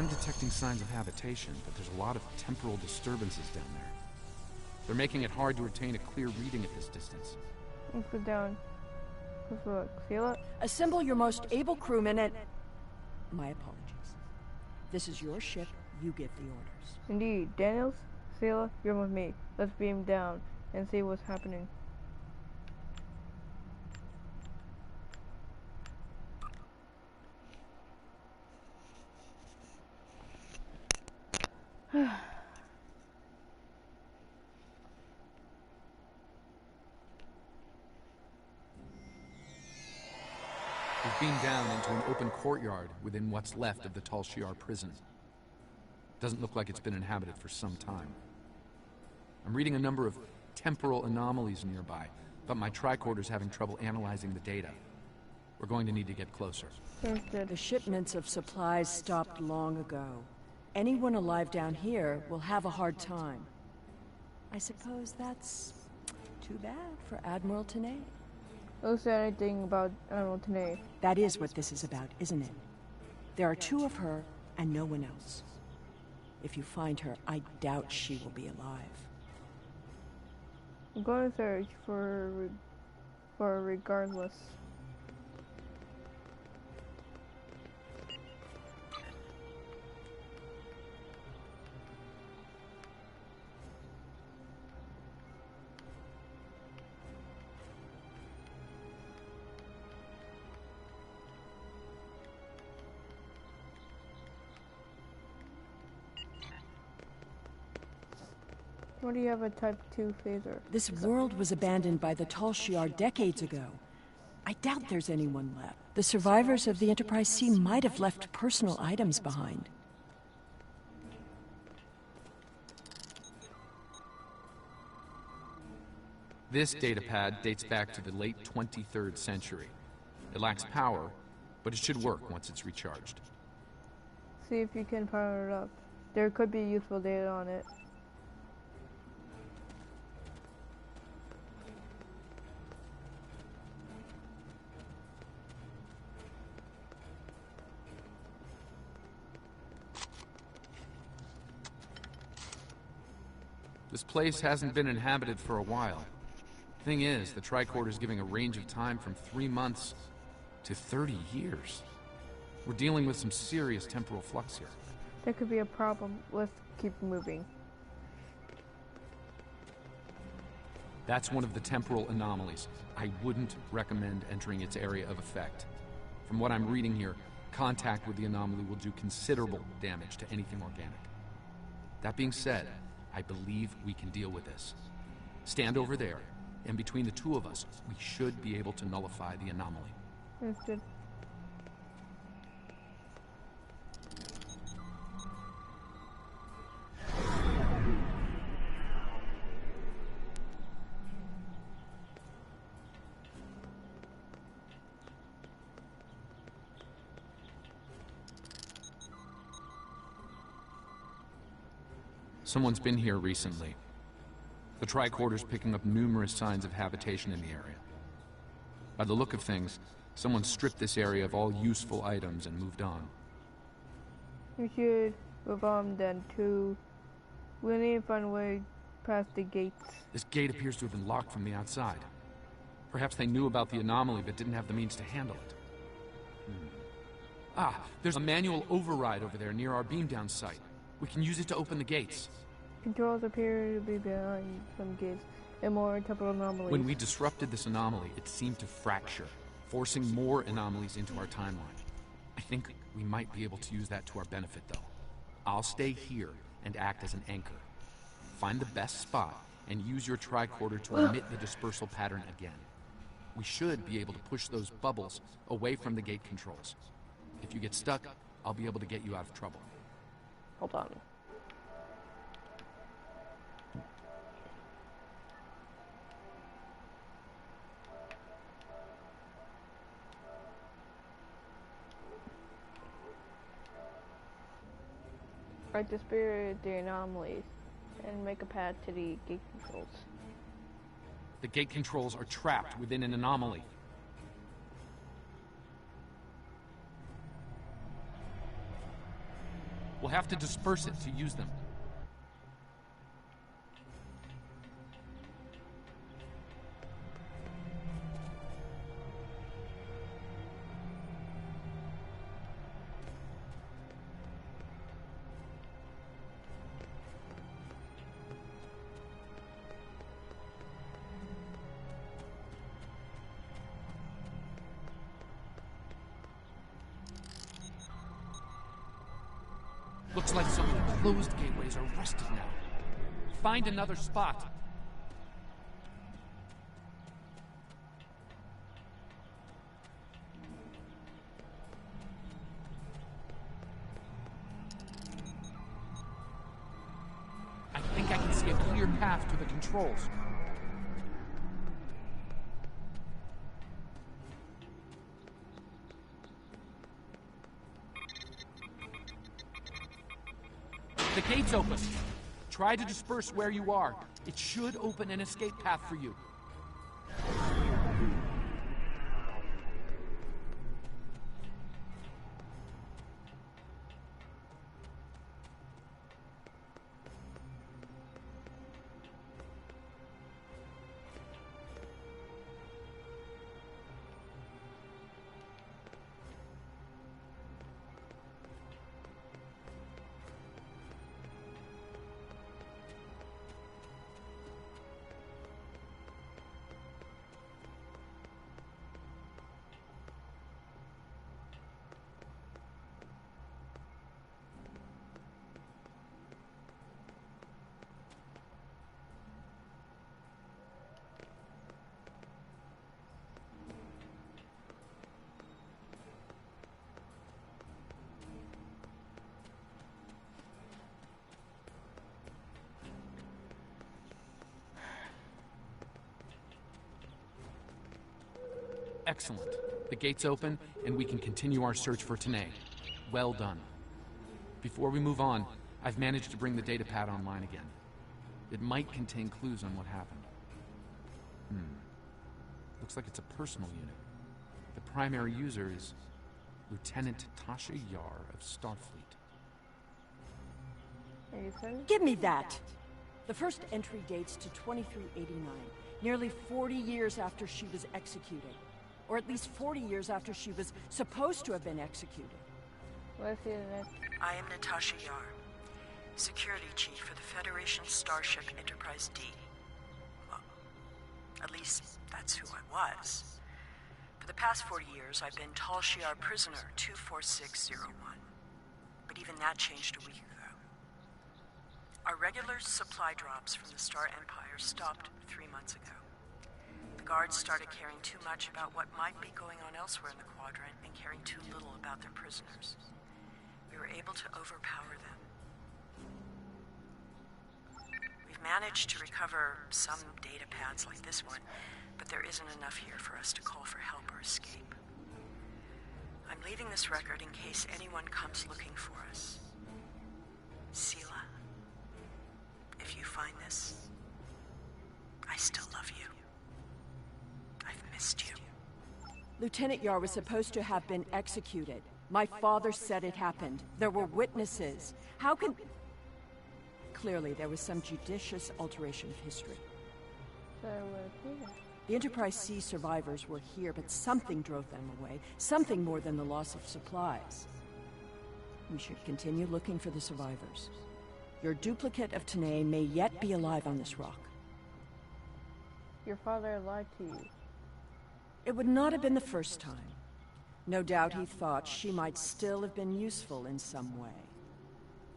Detecting signs of habitation, but there's a lot of temporal disturbances down there. They're making it hard to obtain a clear reading at this distance. Let's go down. Let's look. Seal it. Assemble your most able crewmen and... My apologies. This is your ship. You give the orders. Indeed. Daniels, Seal, you're with me. Let's beam down and see what's happening. We've beamed down into an open courtyard within what's left of the Tal Shiar prison. Doesn't look like it's been inhabited for some time. I'm reading a number of temporal anomalies nearby, but my tricorder's having trouble analyzing the data. We're going to need to get closer. The shipments of supplies stopped long ago. Anyone alive down here will have a hard time. I suppose that's too bad for Admiral Tanay. Who said anything about Admiral Tanay? That is what this is about, isn't it? There are two of her and no one else. If you find her, I doubt she will be alive. I'm going to search for regardless. What do you have a Type 2 phaser? This world was abandoned by the Tal Shiar decades ago. I doubt there's anyone left. The survivors of the Enterprise C might have left personal items behind. This datapad dates back to the late 23rd century. It lacks power, but it should work once it's recharged. See if you can power it up. There could be useful data on it. This place hasn't been inhabited for a while. Thing is, the tricorder's giving a range of time from 3 months to 30 years. We're dealing with some serious temporal flux here. That could be a problem. Let's keep moving. That's one of the temporal anomalies. I wouldn't recommend entering its area of effect. From what I'm reading here, contact with the anomaly will do considerable damage to anything organic. That being said, I believe we can deal with this. Stand over there, and between the two of us, we should be able to nullify the anomaly. That's good. Someone's been here recently. The tricorder's picking up numerous signs of habitation in the area. By the look of things, someone stripped this area of all useful items and moved on. We should move on then to... We need to find a way past the gates. This gate appears to have been locked from the outside. Perhaps they knew about the anomaly but didn't have the means to handle it. Ah, there's a manual override over there near our beam-down site. We can use it to open the gates. Controls appear to be behind some gates and more temporal anomalies. When we disrupted this anomaly, it seemed to fracture, forcing more anomalies into our timeline. I think we might be able to use that to our benefit, though. I'll stay here and act as an anchor. Find the best spot and use your tricorder to emit the dispersal pattern again. We should be able to push those bubbles away from the gate controls. If you get stuck, I'll be able to get you out of trouble. Hold on. Right, disappear the anomalies and make a path to the gate controls. The gate controls are trapped within an anomaly. We'll have to disperse it to use them. Looks like some of the closed gateways are rusted now. Find another spot. I think I can see a clear path to the controls. The gate's open. Try to disperse where you are. It should open an escape path for you. Excellent. The gate's open, and we can continue our search for Tanae. Well done. Before we move on, I've managed to bring the datapad online again. It might contain clues on what happened. Looks like it's a personal unit. The primary user is Lieutenant Tasha Yar of Starfleet. Are you certain? Give me that! The first entry dates to 2389, nearly 40 years after she was executed. Or at least 40 years after she was supposed to have been executed. Let's see the next. I am Natasha Yar, Security Chief for the Federation Starship Enterprise D. Well, at least that's who I was. For the past 40 years, I've been Tal Shiar Prisoner 24601. But even that changed a week ago. Our regular supply drops from the Star Empire stopped 3 months ago. The guards started caring too much about what might be going on elsewhere in the quadrant and caring too little about their prisoners. We were able to overpower them. We've managed to recover some data pads like this one, but there isn't enough here for us to call for help or escape. I'm leaving this record in case anyone comes looking for us. Sela, if you find this, I still love you. I've missed you. Lieutenant Yar was supposed to have been executed. My father said it happened. There were witnesses. How can... Clearly, there was some judicious alteration of history. The Enterprise C survivors were here, but something drove them away. Something more than the loss of supplies. We should continue looking for the survivors. Your duplicate of Tanae may yet be alive on this rock. Your father lied to you. It would not have been the first time. No doubt he thought she might still have been useful in some way.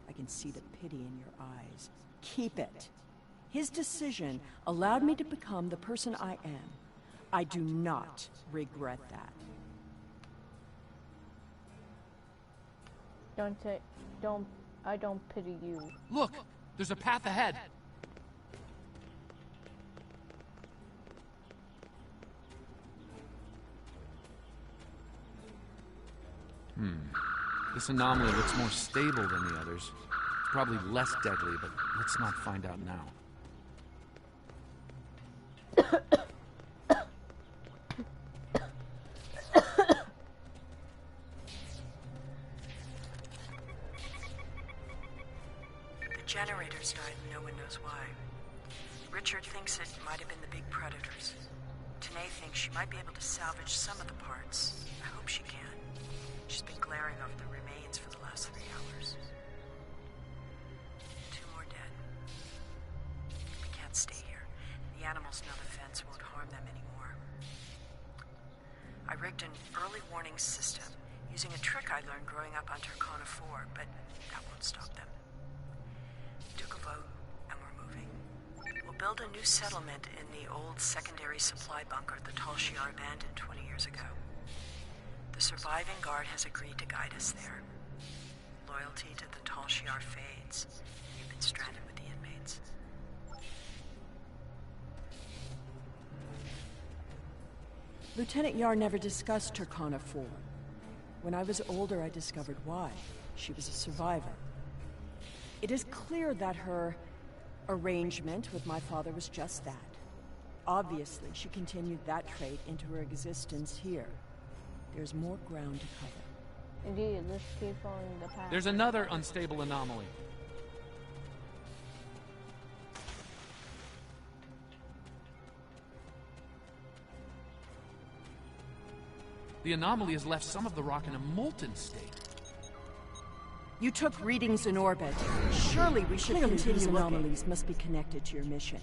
I can see the pity in your eyes. Keep it. His decision allowed me to become the person I am. I do not regret that. I don't pity you. Look! There's a path ahead! This anomaly looks more stable than the others. It's probably less deadly, but let's not find out now. The generators died and no one knows why. Richard thinks it might have been the big predators. Tanae thinks she might be able to salvage some of the parts. I hope she can. She's been glaring over the remains for the last 3 hours. 2 more dead. We can't stay here. The animals know the fence won't harm them anymore. I rigged an early warning system using a trick I learned growing up on Turkana 4, but that won't stop them. We took a vote, and we're moving. We'll build a new settlement in the old secondary supply bunker the Tal Shiar abandoned 20 years ago. The surviving guard has agreed to guide us there. Loyalty to the Tal Shiar fades. You've been stranded with the inmates. Lieutenant Yar never discussed Turkana 4. When I was older, I discovered why. She was a survivor. It is clear that her arrangement with my father was just that. Obviously, she continued that trait into her existence here. There's more ground to cover. Indeed, let's keep following the path. There's another unstable anomaly. The anomaly has left some of the rock in a molten state. You took readings in orbit. Surely we should continue. These anomalies must be connected to your mission.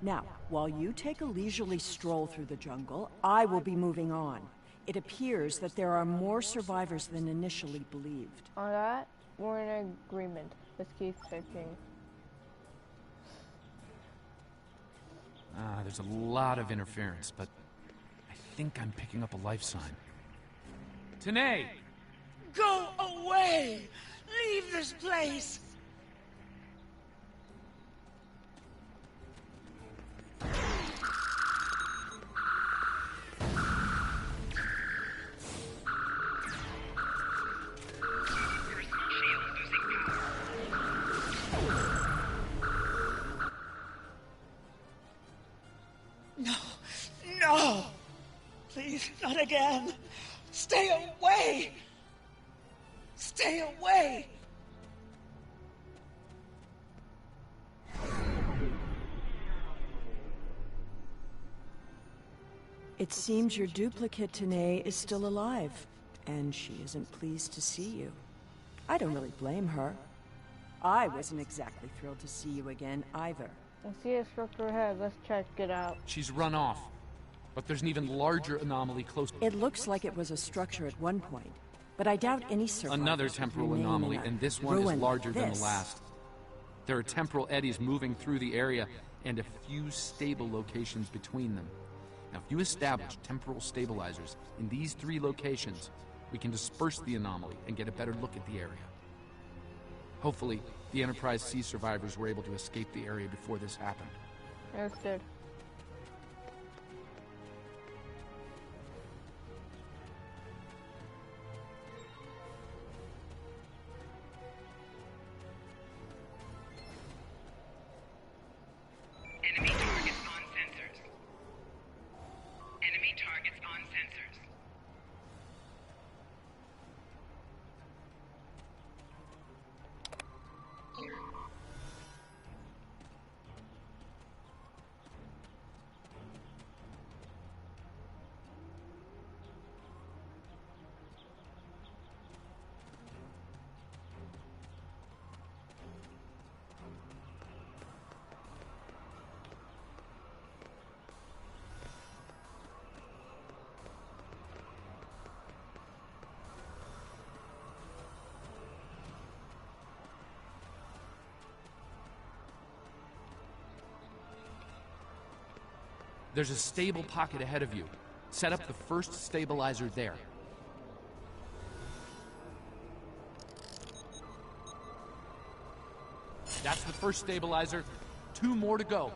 Now, while you take a leisurely stroll through the jungle, I will be moving on. It appears that there are more survivors than initially believed. On that, we're in agreement. Let's keep searching. There's a lot of interference, but I think I'm picking up a life sign. Tanae! Go away! Leave this place! again! Stay away! Stay away! It seems your duplicate, Tanae, is still alive, and she isn't pleased to see you. I don't really blame her. I wasn't exactly thrilled to see you again, either. I see a structure ahead. Let's check it out. She's run off, but there's an even larger anomaly close. It looks like it was a structure at one point, but I doubt any survivors Another would temporal remain anomaly, in a and this one ruin is larger like than this. the last. There are temporal eddies moving through the area, and a few stable locations between them. Now, if you establish temporal stabilizers in these 3 locations, we can disperse the anomaly and get a better look at the area. Hopefully, the Enterprise C survivors were able to escape the area before this happened. Understood. Enemy targets on sensors. Enemy targets on sensors. There's a stable pocket ahead of you. Set up the first stabilizer there. That's the first stabilizer. 2 more to go.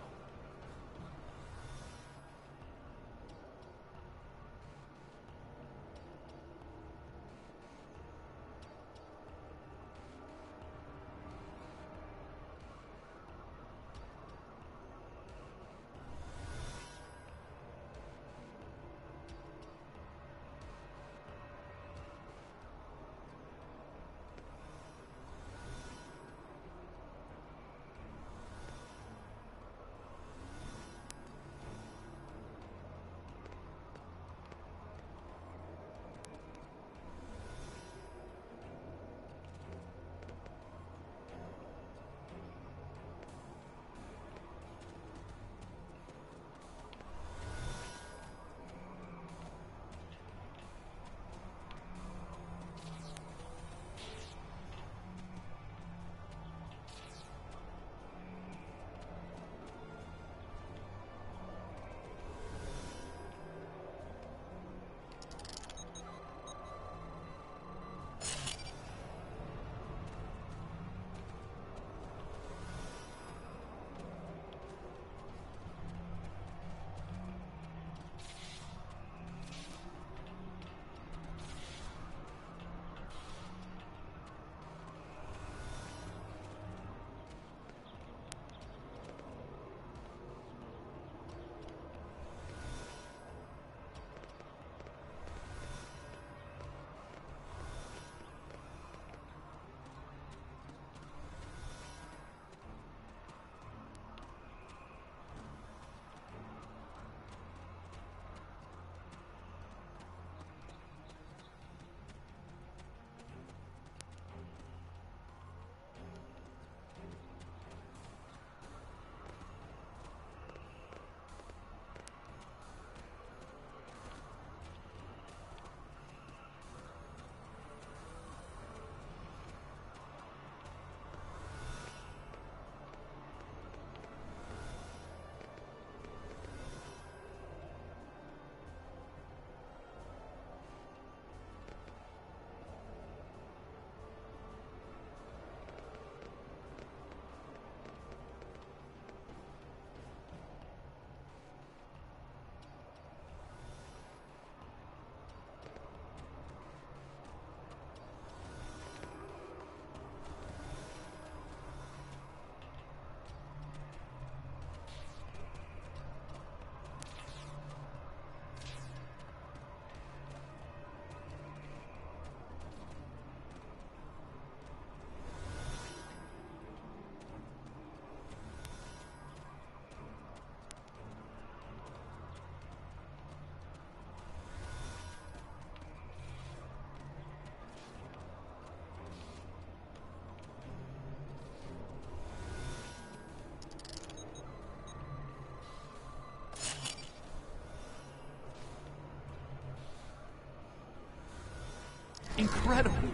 Incredible!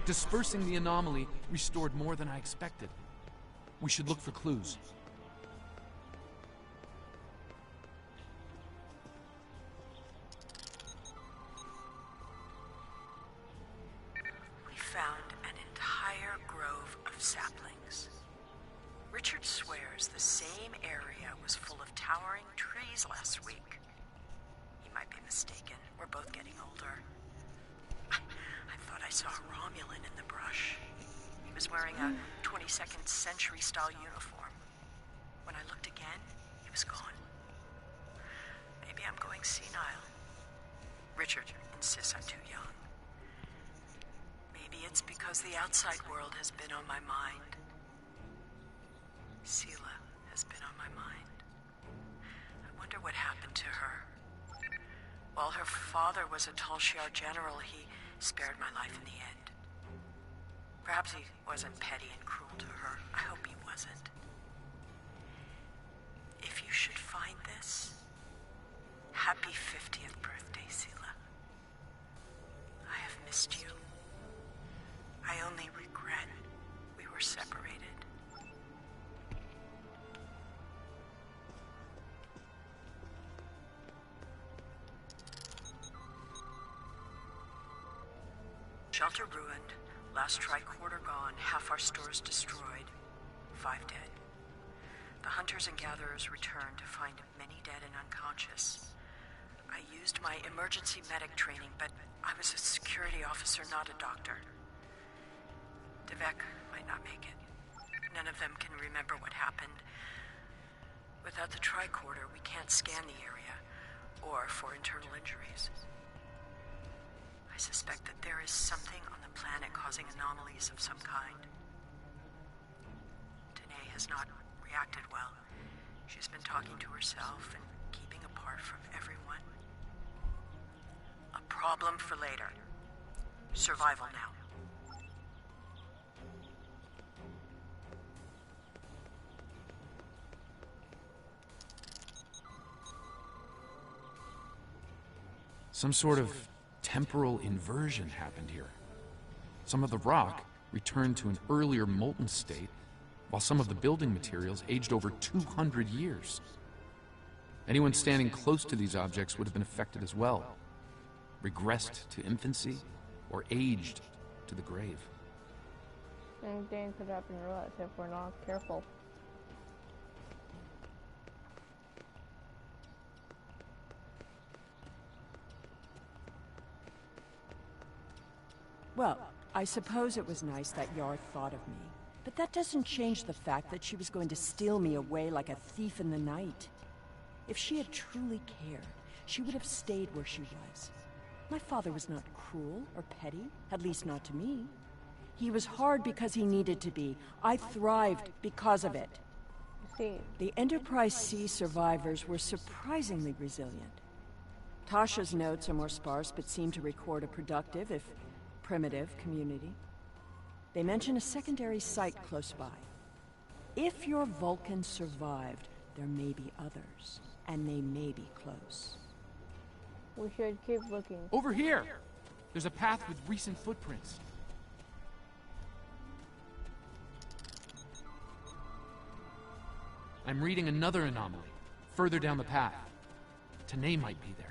Dispersing the anomaly restored more than I expected. We should look for clues. We found an entire grove of saplings. Richard swears the same area was full of towering trees last week. He might be mistaken. We're both getting older. I thought I saw a Romulan in the brush. He was wearing a 22nd century style uniform. When I looked again, he was gone. Maybe I'm going senile. Richard insists I'm too young. Maybe it's because the outside world has been on my mind. Sela has been on my mind. I wonder what happened to her. While her father was a Tal Shiar general, he spared my life in the end. Perhaps he wasn't petty and cruel to her. I hope he wasn't. If you should find this, happy 50th birthday, Sela. I have missed you. I only regret we were separated. Shelter ruined, last tricorder gone, half our stores destroyed, 5 dead. The hunters and gatherers returned to find many dead and unconscious. I used my emergency medic training, but I was a security officer, not a doctor. Devek might not make it. None of them can remember what happened. Without the tricorder, we can't scan the area, or for internal injuries. I suspect that there is something on the planet causing anomalies of some kind. Danae has not reacted well. She's been talking to herself and keeping apart from everyone. A problem for later. Survival now. Some sort of temporal inversion happened here. Some of the rock returned to an earlier molten state, while some of the building materials aged over 200 years. Anyone standing close to these objects would have been affected as well, regressed to infancy, or aged to the grave. Anything could happen to us if we're not careful. Well, I suppose it was nice that Yar thought of me. But that doesn't change the fact that she was going to steal me away like a thief in the night. If she had truly cared, she would have stayed where she was. My father was not cruel or petty, at least not to me. He was hard because he needed to be. I thrived because of it. The Enterprise C survivors were surprisingly resilient. Tasha's notes are more sparse but seem to record a productive, if primitive, community. They mention a secondary site close by. If your Vulcan survived, there may be others, and they may be close. We should keep looking. Over here! There's a path with recent footprints. I'm reading another anomaly, further down the path. Tanae might be there.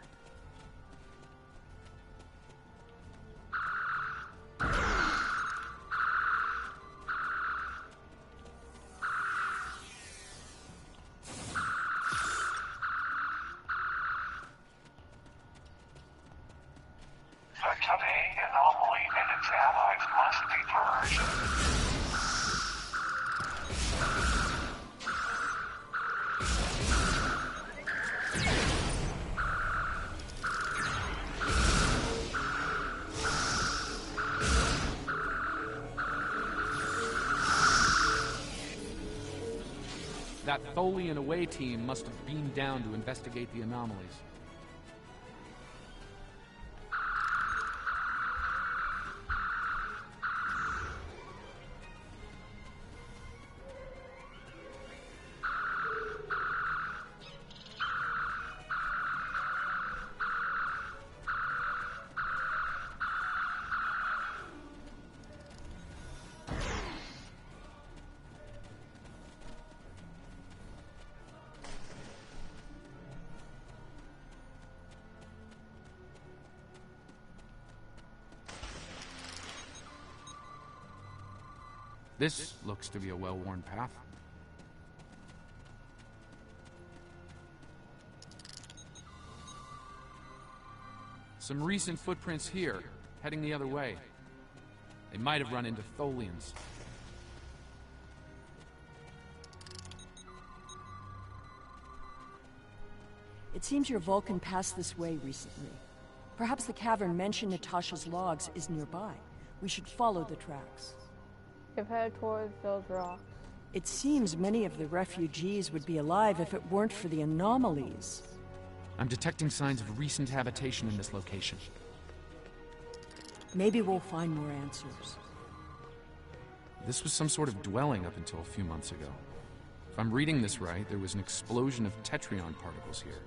That Tholian away team must have beamed down to investigate the anomalies. This looks to be a well-worn path. Some recent footprints here, heading the other way. They might have run into Tholians. It seems your Vulcan passed this way recently. Perhaps the cavern mentioned Natasha's logs is nearby. We should follow the tracks. If head towards those rocks. It seems many of the refugees would be alive if it weren't for the anomalies. I'm detecting signs of recent habitation in this location. Maybe we'll find more answers. This was some sort of dwelling up until a few months ago. If I'm reading this right, there was an explosion of tetrion particles here.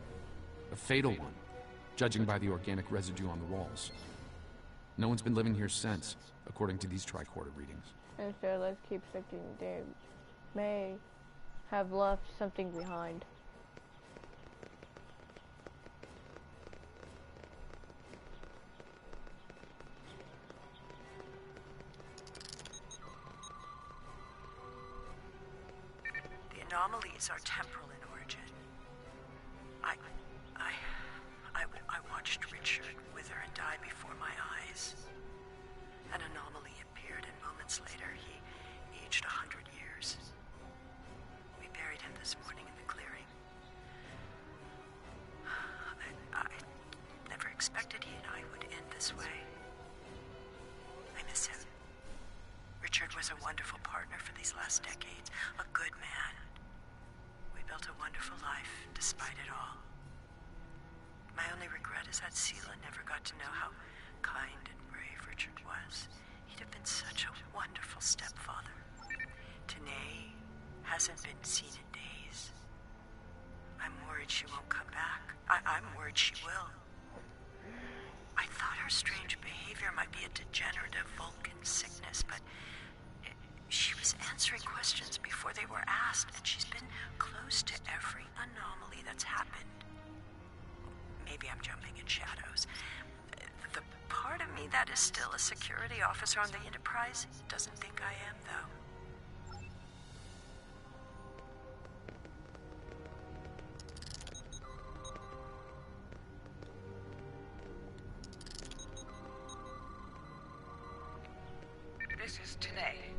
A fatal one, judging by the organic residue on the walls. No one's been living here since, according to these tricorder readings. Instead, let's keep thinking they may have left something behind. The anomalies are temporal in origin. I watched Richard wither and die before my eyes. An anomaly appeared, and moments later, he aged 100 years. We buried him this morning in the clearing. I never expected he and I would end this way. I miss him. Richard was a wonderful partner for these last decades, a good man. We built a wonderful life, despite it all. My only regret is that Sela never got to know how kind and brave Richard was. He'd have been such a wonderful stepfather. Tanae hasn't been seen in days. I'm worried she won't come back. I'm worried she will. I thought her strange behavior might be a degenerative Vulcan sickness, but she was answering questions before they were asked, and she's been close to every anomaly that's happened. Maybe I'm jumping in shadows. The part of me that is still a security officer on the Enterprise doesn't think I am, though. This is Tanae.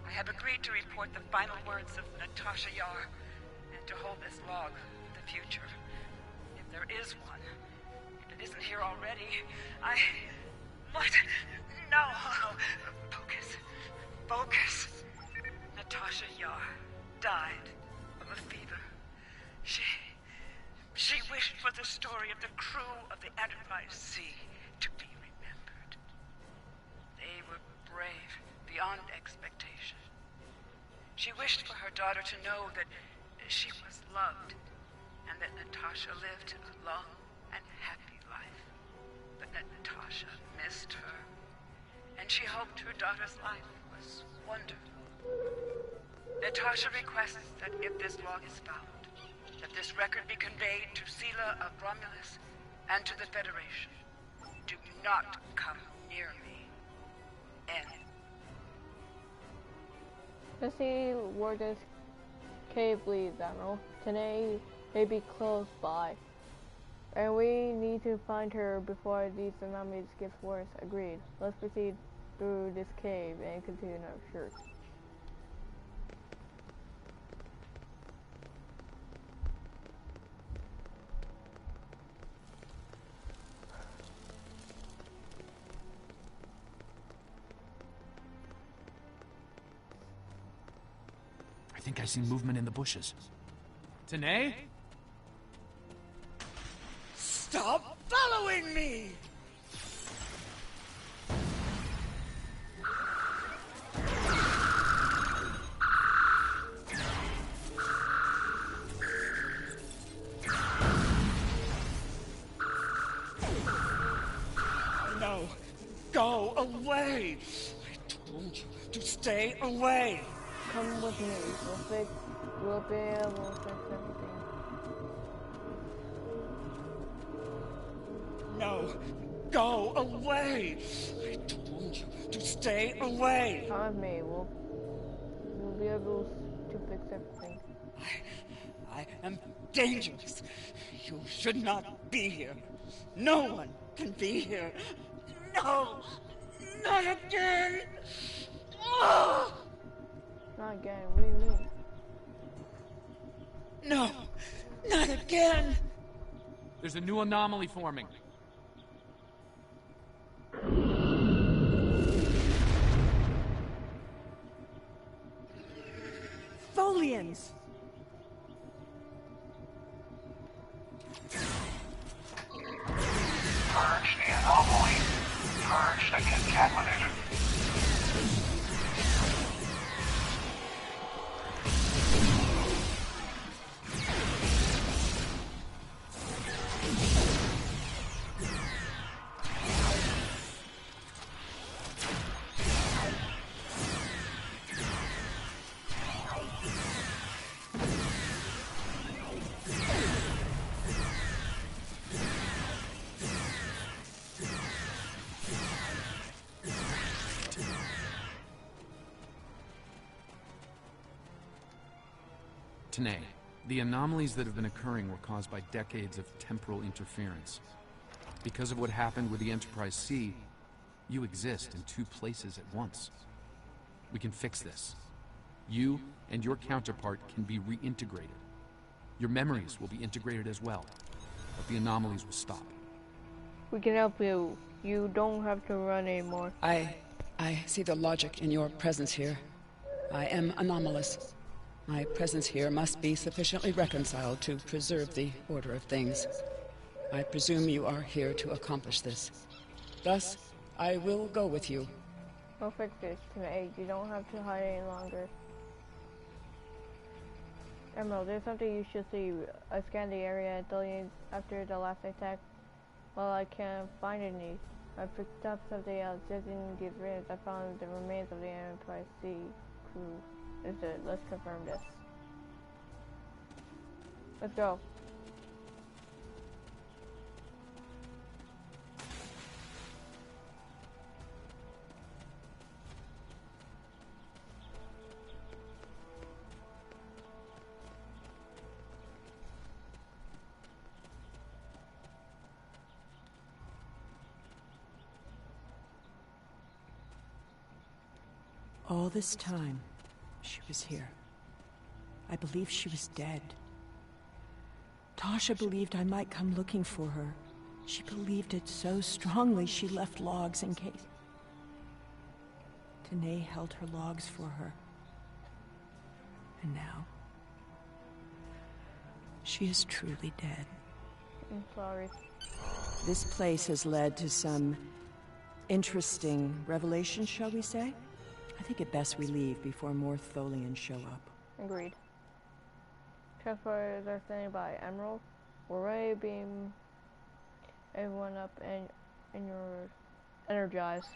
I have agreed to report the final words of Natasha Yar and to hold this log for the future. If there is one, if it isn't here already, What? No! Focus. Natasha Yar died of a fever. She wished for the story of the crew of the Enterprise C to be remembered. They were brave beyond expectation. She wished for her daughter to know that she was loved and that Natasha lived a long and happy life. But that Natasha missed her, and she hoped her daughter's life was wonderful. Natasha requests that if this log is found, that this record be conveyed to Sela of Romulus and to the Federation. Do not come near me. N. Let's see where this cave leads, Admiral. Tanae may be close by. And we need to find her before these anomalies get worse. Agreed. Let's proceed through this cave and continue our search. I think I see movement in the bushes. Tanae? Stop following me! No, go away! I told you to stay away! Come with me. We'll be able to fix everything. No, go away! I told you to stay away! Come with me. be able to fix everything. I am dangerous. You should not be here. No one can be here. No! Not again! Oh! Not again, what do you mean? No! Not again! There's a new anomaly forming. Tholians! Purge the anomaly. Purge the contaminator. Tanae, the anomalies that have been occurring were caused by decades of temporal interference. Because of what happened with the Enterprise C, you exist in two places at once. We can fix this. You and your counterpart can be reintegrated. Your memories will be integrated as well, but the anomalies will stop. We can help you. You don't have to run anymore. I see the logic in your presence here. I am anomalous. My presence here must be sufficiently reconciled to preserve the order of things. I presume you are here to accomplish this. Thus, I will go with you. We'll fix this tonight. You don't have to hide any longer. Emerald, there's something you should see. I scanned the area at Tholians after the last attack. Well, I can't find any. I picked up something else. Just in the ruins, I found the remains of the Enterprise C crew. Let's confirm this. Let's go. All this time, she was here. I believed she was dead. Tasha believed I might come looking for her. She believed it so strongly she left logs in case. Tanae held her logs for her. And now, she is truly dead. I'm sorry. This place has led to some interesting revelations, shall we say? I think it best we leave before more Tholians show up. Agreed. Transporters are standing by. Emerald, we're ready to beam everyone up and you're energized.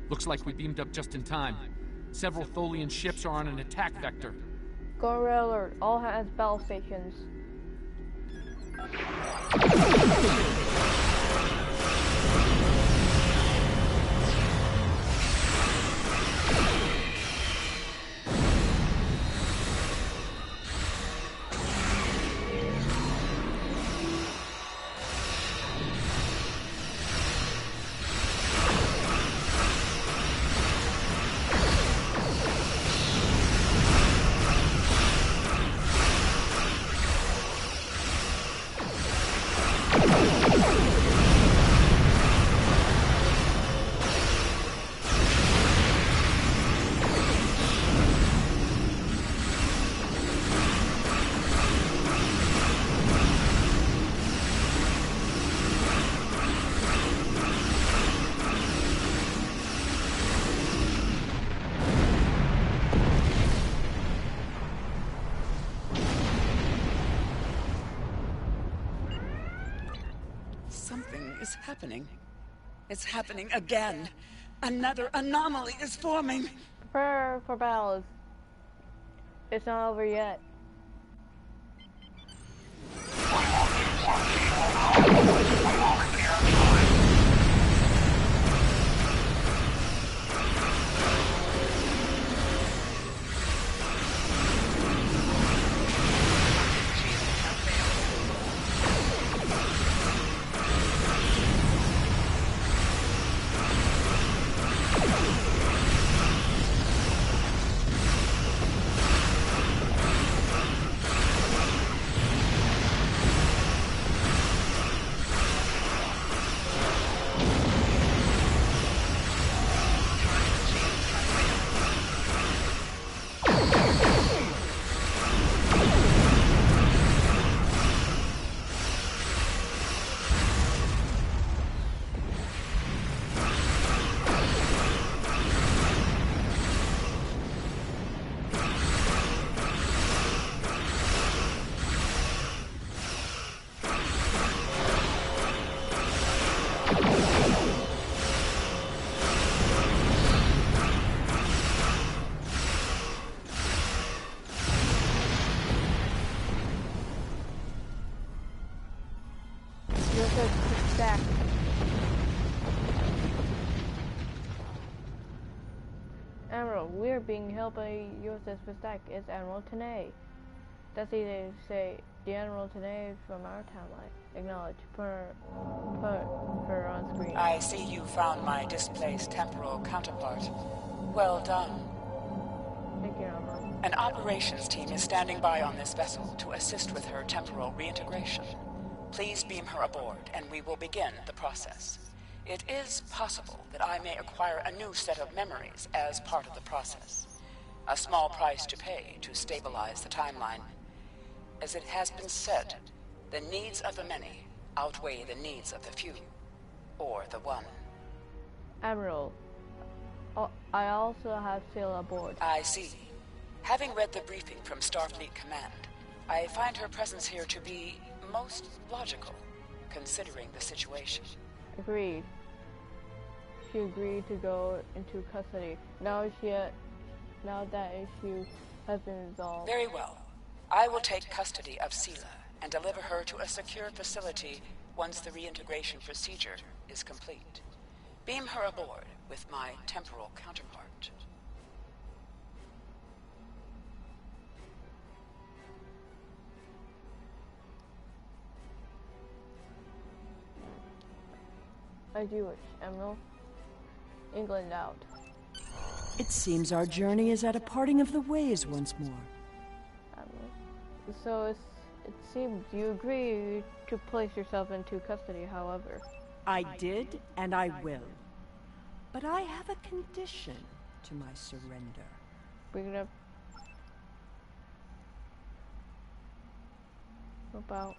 Looks like we beamed up just in time. Several Tholian ships are on an attack vector. Go red alert. All hands battle stations. Something is happening. It's happening again. Another anomaly is forming. Prepare for battle. It's not over yet. USS Stack. Admiral, we're being held by USS Stack. It's Admiral Tanay. That's easy to say. The Admiral Tanay from our timeline. Acknowledge. Put her on screen. I see you found my displaced temporal counterpart. Well done. Thank you, Admiral. An operations team is standing by on this vessel to assist with her temporal reintegration. Please beam her aboard, and we will begin the process. It is possible that I may acquire a new set of memories as part of the process. A small price to pay to stabilize the timeline. As it has been said, the needs of the many outweigh the needs of the few. Or the one. Admiral, I also have sail aboard. I see. Having read the briefing from Starfleet Command, I find her presence here to be most logical, considering the situation. Agreed. She agreed to go into custody. Now that issue has been resolved. Very well. I will take custody of Sela and deliver her to a secure facility once the reintegration procedure is complete. Beam her aboard with my temporal counterpart. I do wish, Admiral. England out. It seems our journey is at a parting of the ways once more. Admiral. So it seems you agree to place yourself into custody, however. I did, and I will. But I have a condition to my surrender. Bring it up. About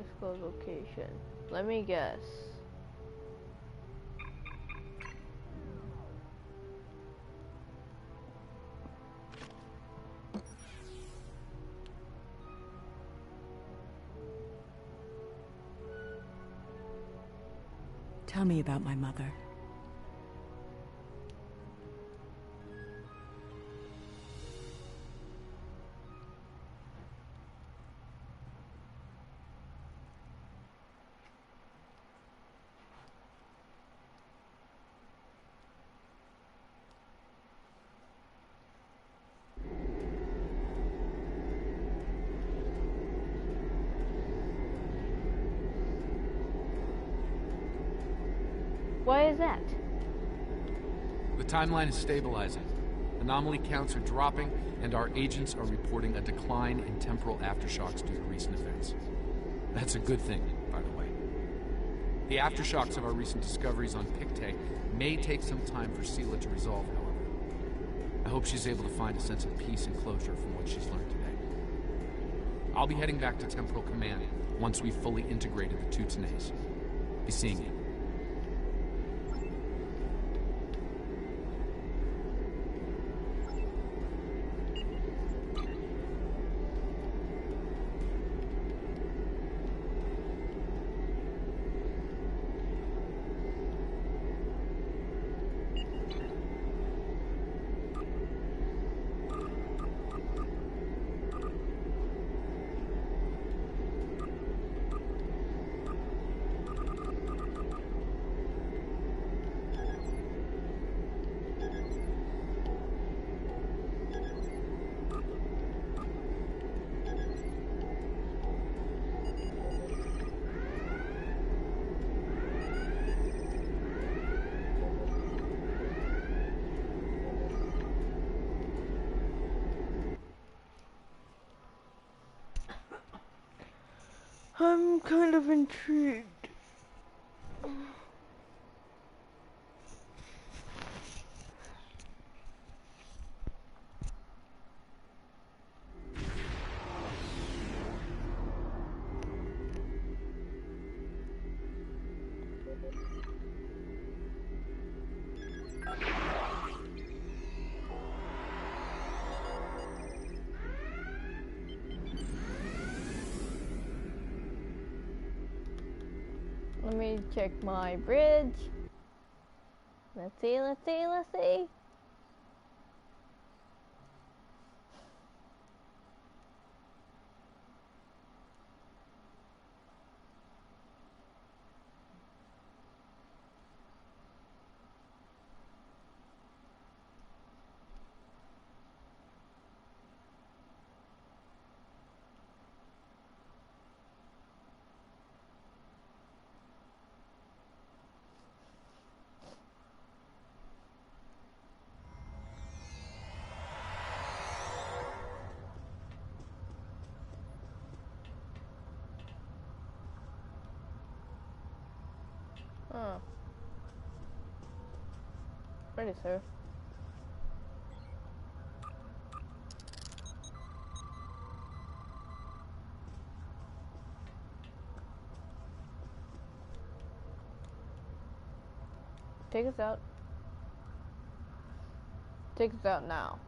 disclose location. Let me guess. Tell me about my mother. Why is that? The timeline is stabilizing. Anomaly counts are dropping, and our agents are reporting a decline in temporal aftershocks due to recent events. That's a good thing, by the way. The aftershocks of our recent discoveries on Pictet may take some time for Sela to resolve, however. I hope she's able to find a sense of peace and closure from what she's learned today. I'll be heading back to Temporal Command once we've fully integrated the two Tanays. Be seeing you. I'm kind of intrigued. Let me check my bridge. Let's see, let's see, let's see. Huh. Ready, sir. Take us out. Take us out now.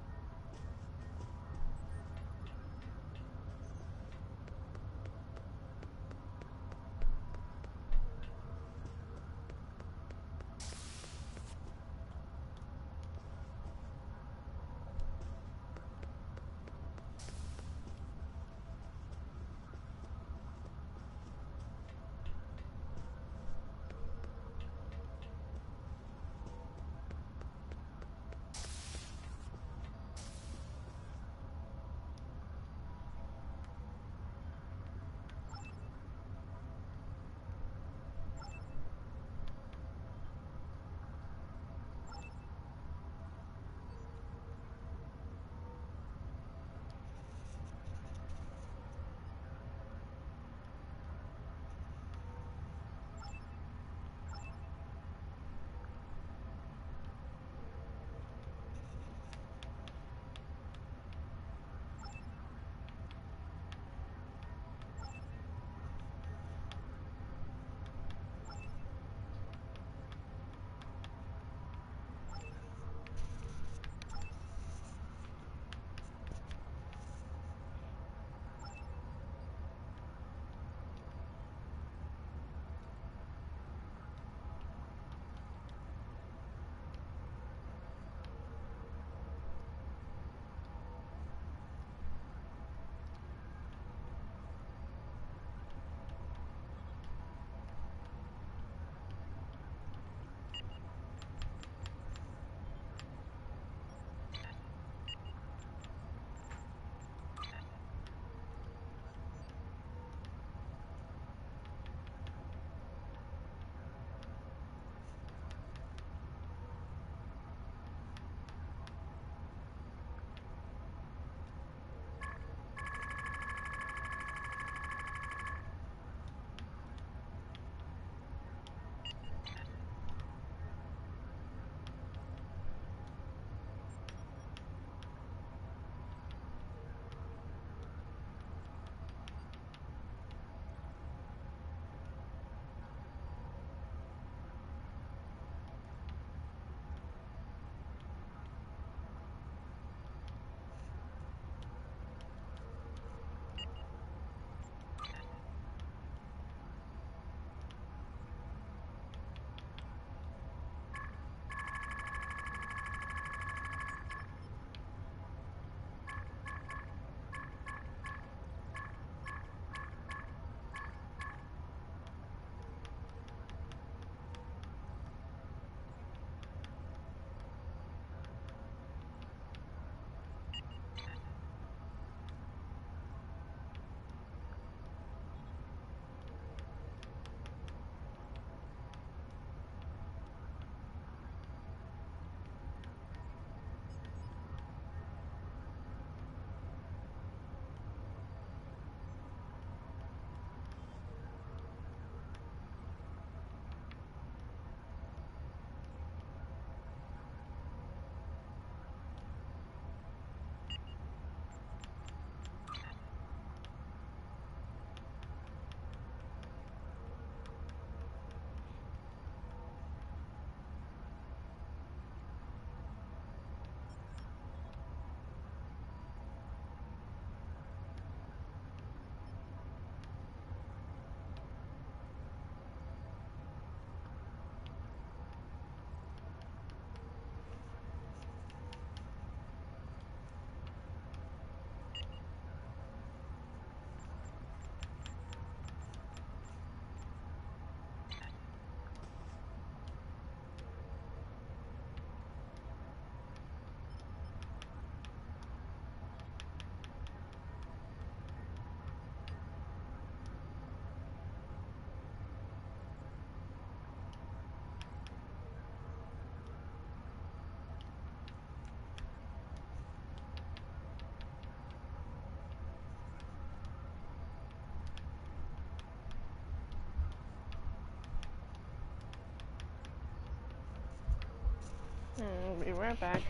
Be right back.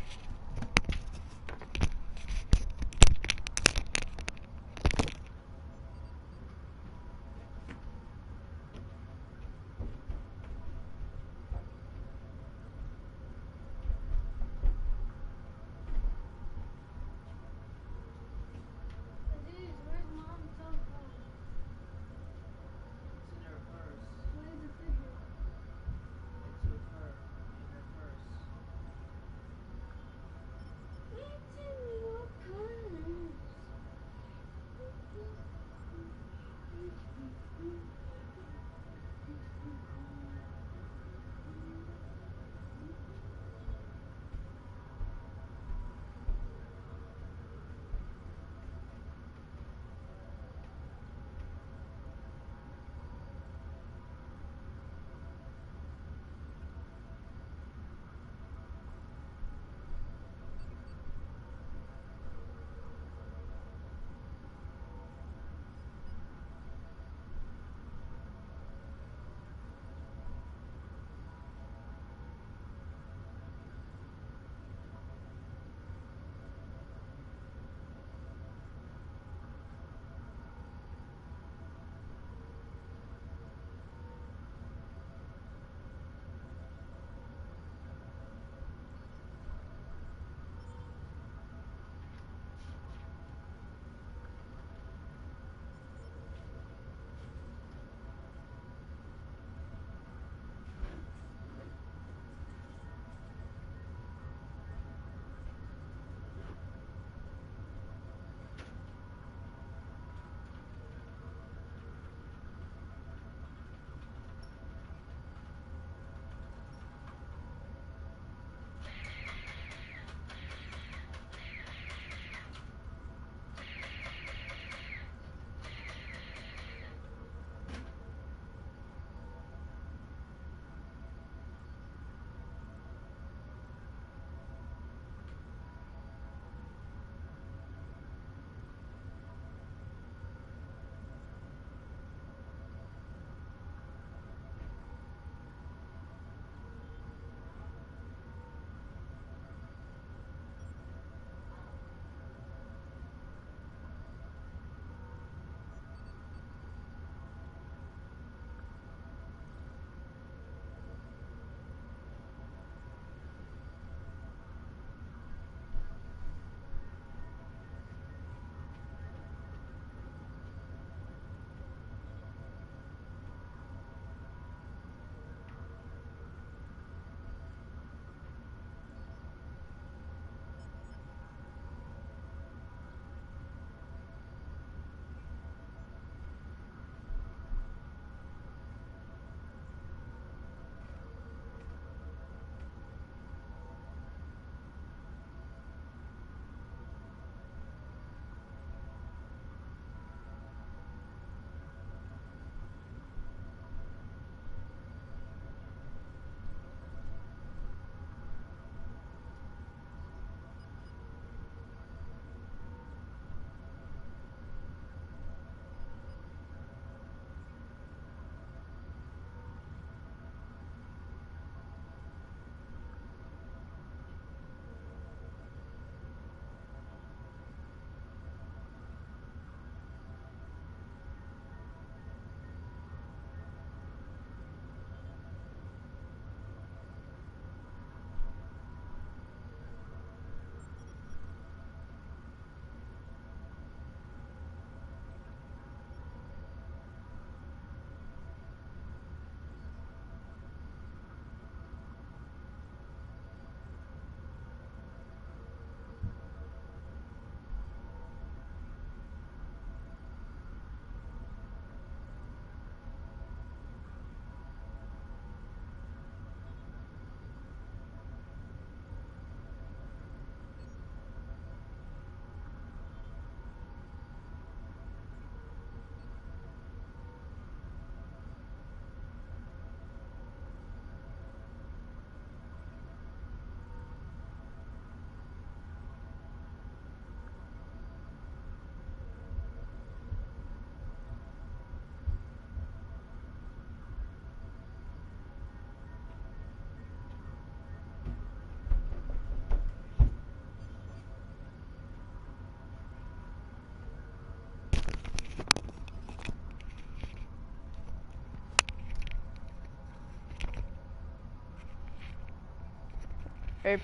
Hey,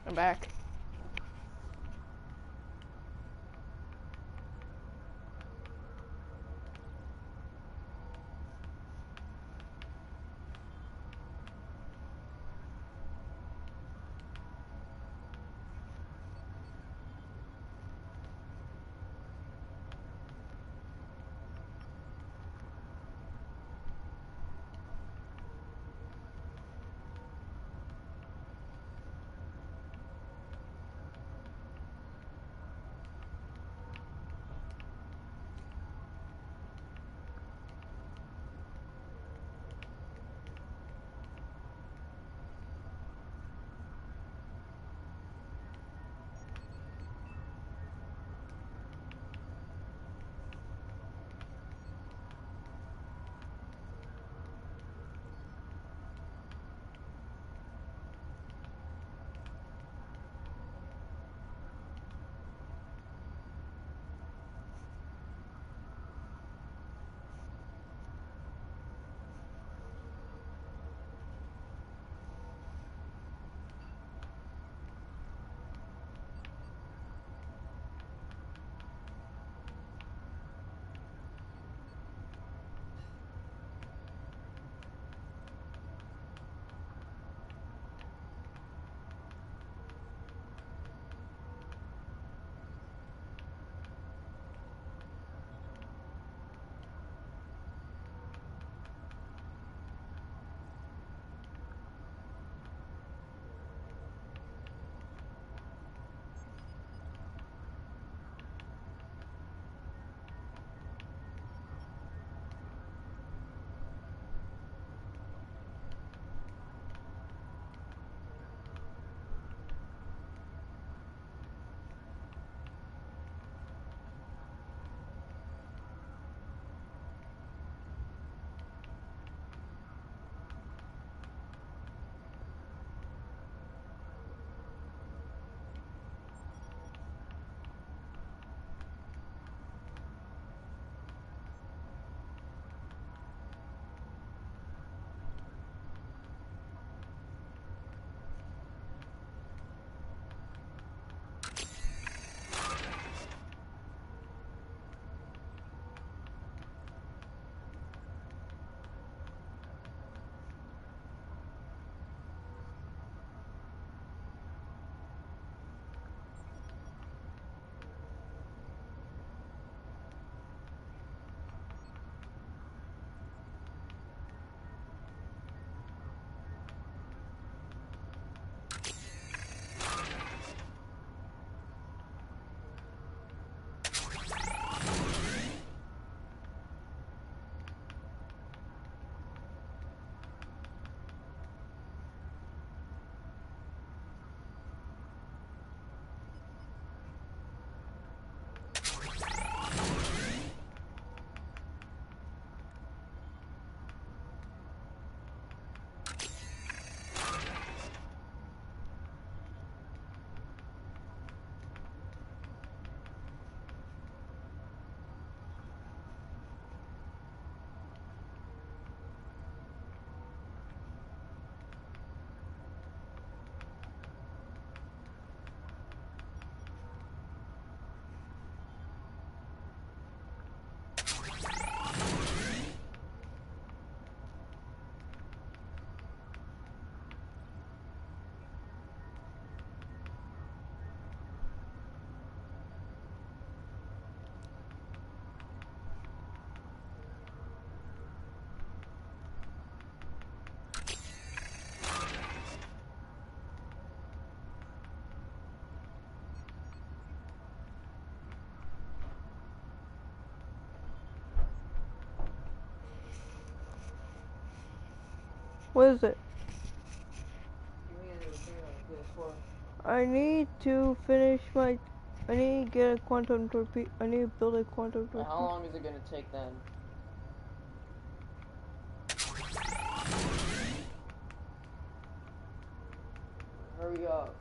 I'm back. What is it? I need to finish my... I need to get a quantum torpedo. I need to build a quantum torpedo. How long is it gonna take then? Hurry up.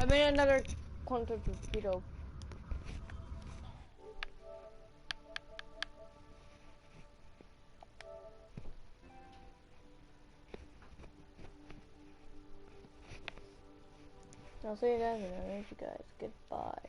I made another quantum torpedo. I'll see you guys and I'll meet you guys. Goodbye.